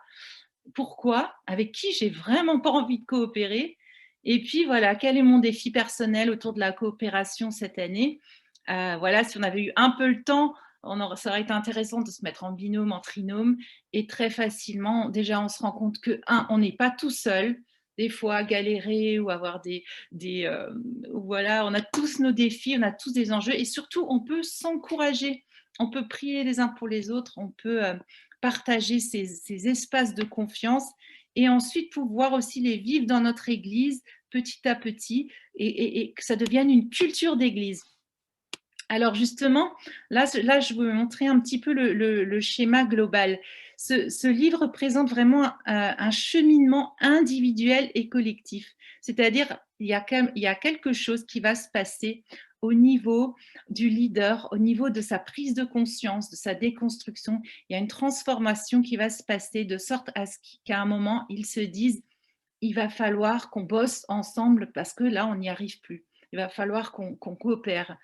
pourquoi, avec qui j'ai vraiment pas envie de coopérer, et puis voilà, quel est mon défi personnel autour de la coopération cette année. Voilà, si on avait eu un peu le temps ça aurait été intéressant de se mettre en binôme, en trinôme, et très facilement, déjà, on se rend compte que, on n'est pas tout seul, des fois galérer ou avoir voilà, on a tous nos défis, on a tous des enjeux, et surtout, on peut s'encourager, on peut prier les uns pour les autres, on peut partager ces espaces de confiance, et ensuite pouvoir aussi les vivre dans notre Église petit à petit, et que ça devienne une culture d'Église. Alors justement, là, je veux montrer un petit peu le schéma global. Ce livre présente vraiment un cheminement individuel et collectif. C'est-à-dire, il y a quelque chose qui va se passer au niveau du leader, au niveau de sa prise de conscience, de sa déconstruction. Il y a une transformation qui va se passer de sorte à ce qu'à un moment, ils se disent, il va falloir qu'on bosse ensemble parce que là, on n'y arrive plus. Il va falloir qu'on coopère.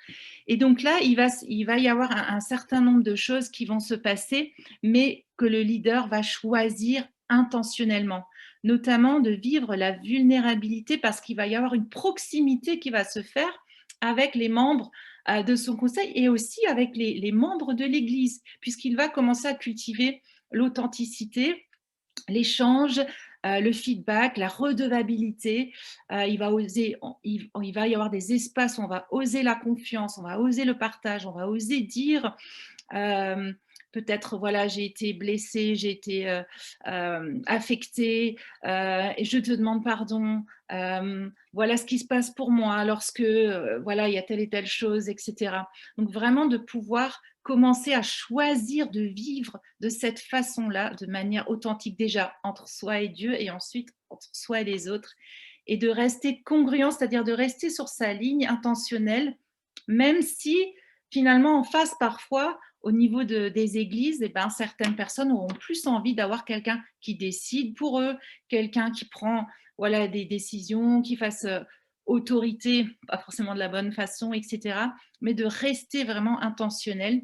Et donc là, il va y avoir un certain nombre de choses qui vont se passer, mais que le leader va choisir intentionnellement, notamment de vivre la vulnérabilité parce qu'il va y avoir une proximité qui va se faire avec les membres de son conseil et aussi avec les membres de l'Église, puisqu'il va commencer à cultiver l'authenticité, l'échange, le feedback, la redevabilité. Il va y avoir des espaces où on va oser la confiance, on va oser le partage, on va oser dire peut-être, voilà, j'ai été blessée, j'ai été affectée, et je te demande pardon, voilà ce qui se passe pour moi lorsque, voilà, il y a telle et telle chose, etc. Donc vraiment de pouvoir commencer à choisir de vivre de cette façon-là, de manière authentique déjà entre soi et Dieu et ensuite entre soi et les autres, et de rester congruent, c'est-à-dire de rester sur sa ligne intentionnelle, même si finalement en face parfois, au niveau des églises, eh ben, certaines personnes auront plus envie d'avoir quelqu'un qui décide pour eux, quelqu'un qui prend voilà, des décisions, qui fasse autorité, pas forcément de la bonne façon, etc., mais de rester vraiment intentionnel.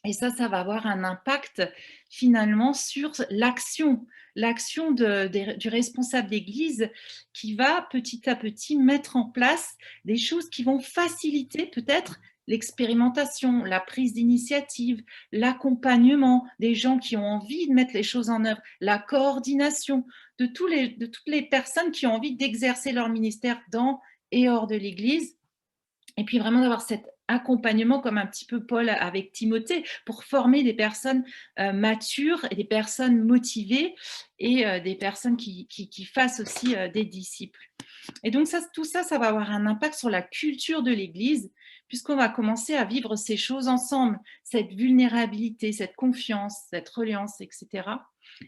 Et ça va avoir un impact finalement sur l'action du responsable d'église qui va petit à petit mettre en place des choses qui vont faciliter peut-être l'expérimentation, la prise d'initiative, l'accompagnement des gens qui ont envie de mettre les choses en œuvre, la coordination de toutes les personnes qui ont envie d'exercer leur ministère dans et hors de l'église. Et puis vraiment d'avoir cet accompagnement comme un petit peu Paul avec Timothée pour former des personnes matures et des personnes motivées et des personnes qui fassent aussi des disciples. Et donc tout ça va avoir un impact sur la culture de l'Église puisqu'on va commencer à vivre ces choses ensemble, cette vulnérabilité, cette confiance, cette reliance, etc.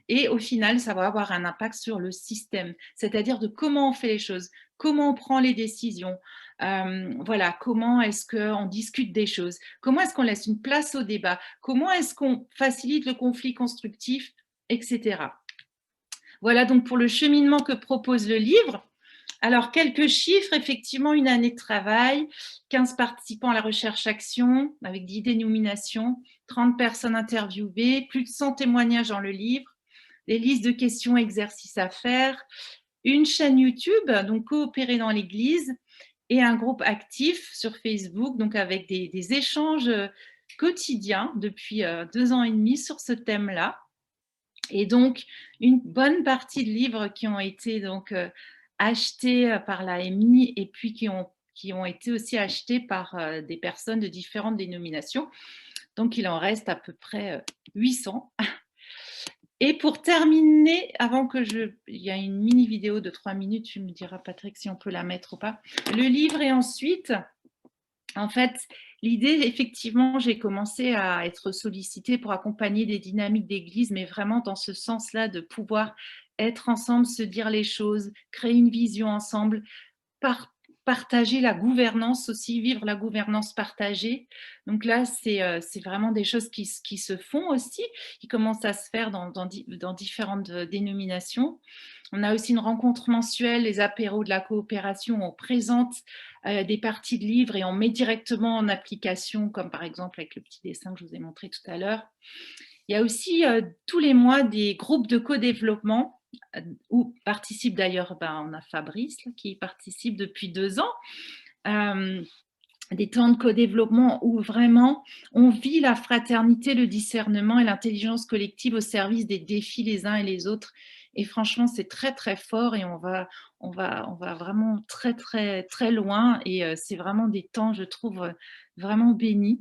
Et au final, ça va avoir un impact sur le système, c'est-à-dire de comment on fait les choses, comment on prend les décisions, voilà, comment est-ce qu'on discute des choses, comment est-ce qu'on laisse une place au débat, comment est-ce qu'on facilite le conflit constructif, etc. Voilà donc pour le cheminement que propose le livre. Alors, quelques chiffres, effectivement, une année de travail, 15 participants à la recherche-action avec 10 dénominations, 30 personnes interviewées, plus de 100 témoignages dans le livre, des listes de questions, exercices à faire, une chaîne YouTube, donc coopérer dans l'Église, et un groupe actif sur Facebook, donc avec des échanges quotidiens depuis 2 ans et demi sur ce thème-là. Et donc, une bonne partie de livres qui ont été donc achetés par l'AMI et puis qui ont été aussi achetés par des personnes de différentes dénominations. Donc, il en reste à peu près 800. Et pour terminer, il y a une mini vidéo de 3 minutes, tu me diras Patrick si on peut la mettre ou pas. Le livre et ensuite, en fait, l'idée, effectivement, j'ai commencé à être sollicitée pour accompagner des dynamiques d'église, mais vraiment dans ce sens-là de pouvoir être ensemble, se dire les choses, créer une vision ensemble, partager la gouvernance aussi, vivre la gouvernance partagée. Donc là, c'est vraiment des choses qui se font aussi, qui commencent à se faire dans différentes dénominations. On a aussi une rencontre mensuelle, les apéros de la coopération, où on présente des parties de livres et on met directement en application, comme par exemple avec le petit dessin que je vous ai montré tout à l'heure. Il y a aussi tous les mois des groupes de co-développement où participe d'ailleurs, on a Fabrice là, qui participe depuis 2 ans. des temps de co-développement où vraiment on vit la fraternité, le discernement et l'intelligence collective au service des défis les uns et les autres. Et franchement, c'est très, très fort et on va vraiment très, très, très loin. Et c'est vraiment des temps, je trouve, vraiment bénis.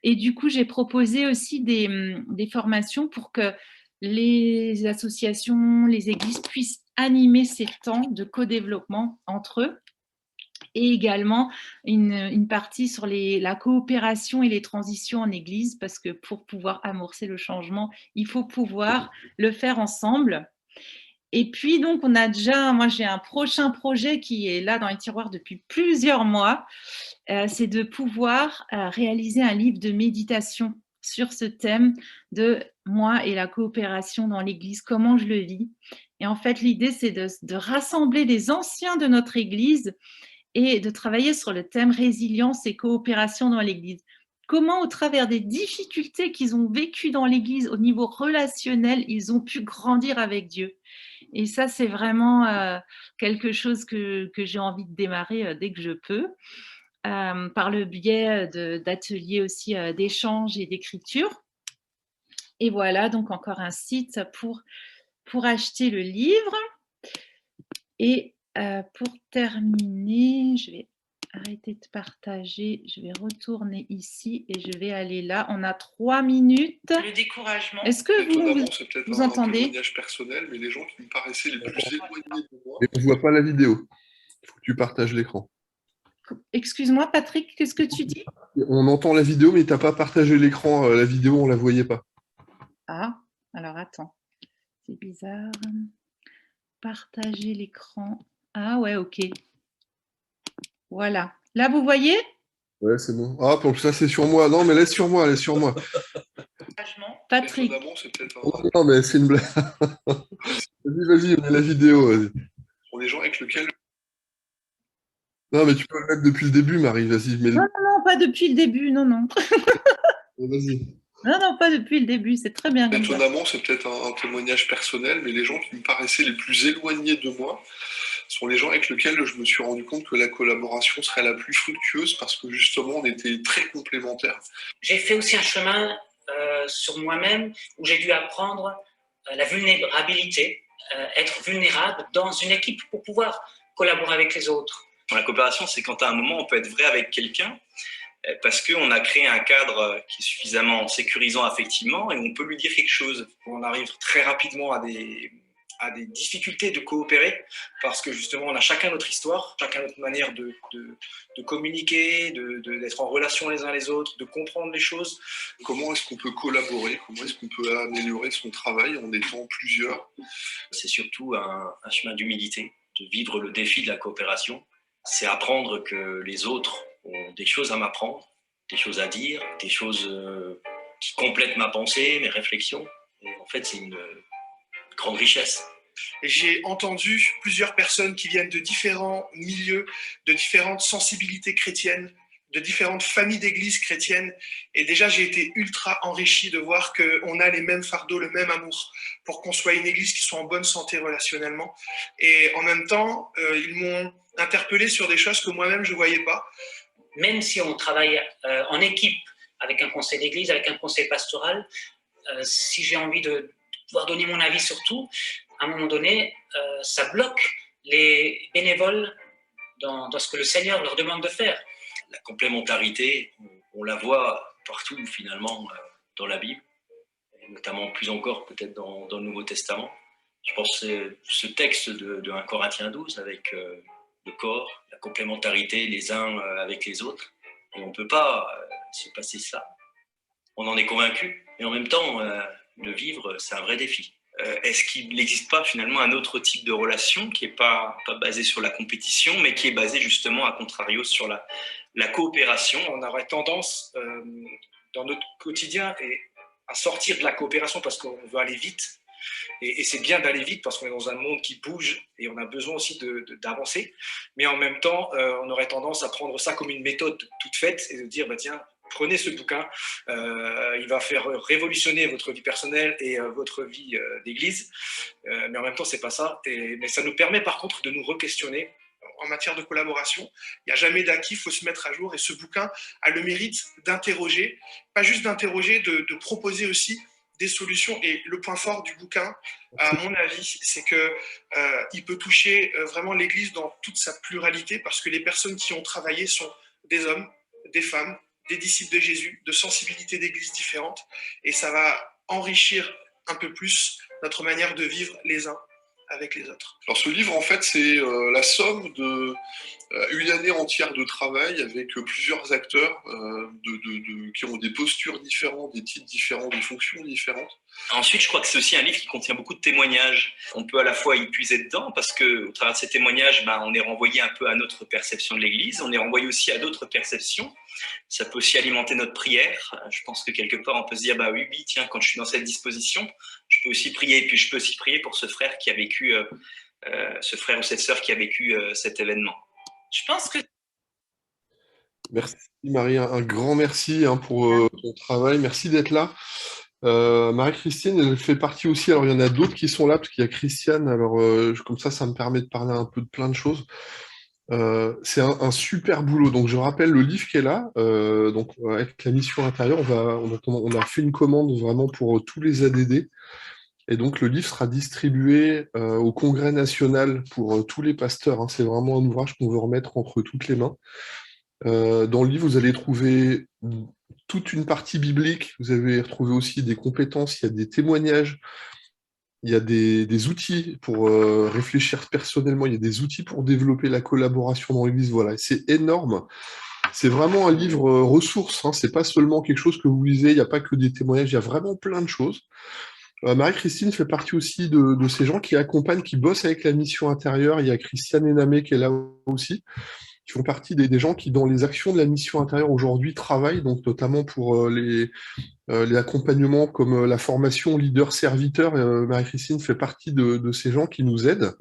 Et du coup, j'ai proposé aussi des formations pour que les associations, les églises puissent animer ces temps de co-développement entre eux, et également une partie sur la coopération et les transitions en église, parce que pour pouvoir amorcer le changement, il faut pouvoir le faire ensemble. Et puis, donc, moi, j'ai un prochain projet qui est là dans les tiroirs depuis plusieurs mois. C'est de pouvoir réaliser un livre de méditation sur ce thème de moi et la coopération dans l'Église, comment je le vis. Et en fait, l'idée, c'est de rassembler les anciens de notre Église et de travailler sur le thème résilience et coopération dans l'Église. Comment, au travers des difficultés qu'ils ont vécues dans l'Église au niveau relationnel, ils ont pu grandir avec Dieu. Et ça, c'est vraiment quelque chose que j'ai envie de démarrer dès que je peux, par le biais d'ateliers aussi d'échange et d'écriture. Et voilà, donc encore un site pour acheter le livre. Et pour terminer, je vais arrêter de partager, je vais retourner ici et je vais aller là. On a 3 minutes. Le découragement. Est-ce que vous entendez? Un témoignage personnel, mais les gens qui me paraissaient les plus éloignés de moi. Mais on ne voit pas la vidéo. Il faut que tu partages l'écran. Excuse-moi, Patrick, qu'est-ce que tu dis? On entend la vidéo, mais tu n'as pas partagé l'écran. La vidéo, on ne la voyait pas. Ah, alors attends. C'est bizarre. Partager l'écran. Ah ouais, ok. Voilà. Là, vous voyez? Ouais, c'est bon. Ah, donc ça, c'est sur moi. Non, mais laisse sur moi, laisse sur moi. Patrick. Non, mais c'est une blague. Vas-y, mets la vidéo. Vas-y. Pour les gens avec lesquels... Non, mais tu peux le mettre depuis le début, Marie. Vas-y. Non, pas depuis le début. Non. Vas-y. Non, pas depuis le début. C'est très bien. Étonnamment, c'est peut-être un témoignage personnel, mais les gens qui me paraissaient les plus éloignés de moi sont les gens avec lesquels je me suis rendu compte que la collaboration serait la plus fructueuse parce que justement, on était très complémentaires. J'ai fait aussi un chemin sur moi-même où j'ai dû apprendre la vulnérabilité, être vulnérable dans une équipe pour pouvoir collaborer avec les autres. La coopération, c'est quand à un moment, on peut être vrai avec quelqu'un parce qu'on a créé un cadre qui est suffisamment sécurisant affectivement et on peut lui dire quelque chose. On arrive très rapidement à des difficultés de coopérer parce que justement on a chacun notre histoire, chacun notre manière de communiquer, d'être en relation les uns les autres, de comprendre les choses. Comment est-ce qu'on peut collaborer? Comment est-ce qu'on peut améliorer son travail en étant plusieurs? C'est surtout un chemin d'humilité, de vivre le défi de la coopération. C'est apprendre que les autres ont des choses à m'apprendre, des choses à dire, des choses qui complètent ma pensée, mes réflexions. Et en fait, c'est une grande richesse. J'ai entendu plusieurs personnes qui viennent de différents milieux, de différentes sensibilités chrétiennes, de différentes familles d'églises chrétiennes. Et déjà, j'ai été ultra enrichi de voir qu'on a les mêmes fardeaux, le même amour pour qu'on soit une église qui soit en bonne santé relationnellement. Et en même temps, ils m'ont interpellé sur des choses que moi-même, je ne voyais pas. Même si on travaille en équipe avec un conseil d'église, avec un conseil pastoral, si j'ai envie de pouvoir donner mon avis sur tout, à un moment donné, ça bloque les bénévoles dans ce que le Seigneur leur demande de faire. La complémentarité, on la voit partout finalement dans la Bible, et notamment plus encore peut-être dans le Nouveau Testament. Je pense que ce texte de 1 Corinthiens 12 avec le corps, la complémentarité les uns avec les autres, et on ne peut pas se passer ça. On en est convaincu, et en même temps, le vivre, c'est un vrai défi. Est-ce qu'il n'existe pas finalement un autre type de relation qui n'est pas basé sur la compétition, mais qui est basé justement à contrario sur la coopération? On aurait tendance dans notre quotidien à sortir de la coopération parce qu'on veut aller vite. Et c'est bien d'aller vite parce qu'on est dans un monde qui bouge et on a besoin aussi d'avancer. Mais en même temps, on aurait tendance à prendre ça comme une méthode toute faite et de dire, bah, tiens, prenez ce bouquin, il va faire révolutionner votre vie personnelle et votre vie d'église. Mais en même temps, c'est pas ça. Mais ça nous permet par contre de nous re-questionner. en matière de collaboration. Il n'y a jamais d'acquis, il faut se mettre à jour. Et ce bouquin a le mérite d'interroger, pas juste d'interroger, de proposer aussi des solutions. Et le point fort du bouquin, à mon avis, c'est qu'il peut toucher vraiment l'Église dans toute sa pluralité, parce que les personnes qui ont travaillé sont des hommes, des femmes, des disciples de Jésus, de sensibilités d'Église différentes. Et ça va enrichir un peu plus notre manière de vivre les uns avec les autres. Alors ce livre, en fait, c'est la somme de une année entière de travail avec plusieurs acteurs qui ont des postures différentes, des titres différents, des fonctions différentes. Ensuite, je crois que c'est aussi un livre qui contient beaucoup de témoignages. On peut à la fois y puiser dedans parce qu'au travers de ces témoignages, on est renvoyé un peu à notre perception de l'Église, on est renvoyé aussi à d'autres perceptions. Ça peut aussi alimenter notre prière. Je pense que quelque part, on peut se dire, oui, tiens, quand je suis dans cette disposition, je peux aussi prier. Et puis, je peux aussi prier pour ce frère qui a vécu, ce frère ou cette sœur qui a vécu cet événement. Je pense que... Merci Marie, un grand merci pour ton travail. Merci d'être là. Marie-Christine, elle fait partie aussi, alors il y en a d'autres qui sont là, parce qu'il y a Christiane, alors comme ça me permet de parler un peu de plein de choses. C'est un super boulot. Donc je rappelle le livre qui est là, donc avec la mission intérieure, on a fait une commande vraiment pour tous les ADD. Et donc le livre sera distribué au Congrès national pour tous les pasteurs. C'est vraiment un ouvrage qu'on veut remettre entre toutes les mains. Dans le livre, vous allez trouver toute une partie biblique. Vous allez retrouver aussi des compétences, il y a des témoignages, il y a des outils pour réfléchir personnellement, il y a des outils pour développer la collaboration dans l'Église. Voilà, c'est énorme. C'est vraiment un livre ressource. C'est pas seulement quelque chose que vous lisez, il n'y a pas que des témoignages, il y a vraiment plein de choses. Marie-Christine fait partie aussi de ces gens qui accompagnent, qui bossent avec la mission intérieure. Il y a Christiane Enamé qui est là aussi, qui font partie des gens qui, dans les actions de la mission intérieure aujourd'hui, travaillent, donc notamment pour les accompagnements comme la formation leader-serviteur. Marie-Christine fait partie de ces gens qui nous aident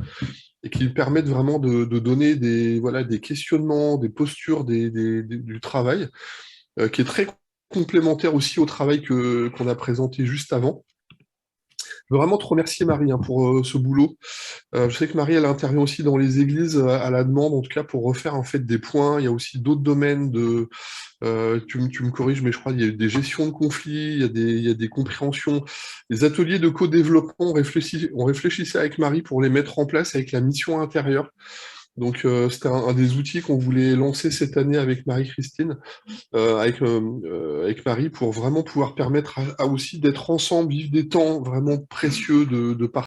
et qui permettent vraiment de donner des questionnements, des postures du travail, qui est très complémentaire aussi au travail qu'on a présenté juste avant. Je veux vraiment te remercier, Marie, pour ce boulot. Je sais que Marie, elle intervient aussi dans les églises à la demande, en tout cas, pour refaire en fait des points. Il y a aussi d'autres domaines tu me corriges, mais je crois qu'il y a eu des gestions de conflits, il y a des compréhensions. Les ateliers de co-développement, on réfléchissait avec Marie pour les mettre en place avec la mission intérieure. Donc, c'était un des outils qu'on voulait lancer cette année avec Marie-Christine, avec Marie, pour vraiment pouvoir permettre à aussi d'être ensemble, vivre des temps vraiment précieux de partage.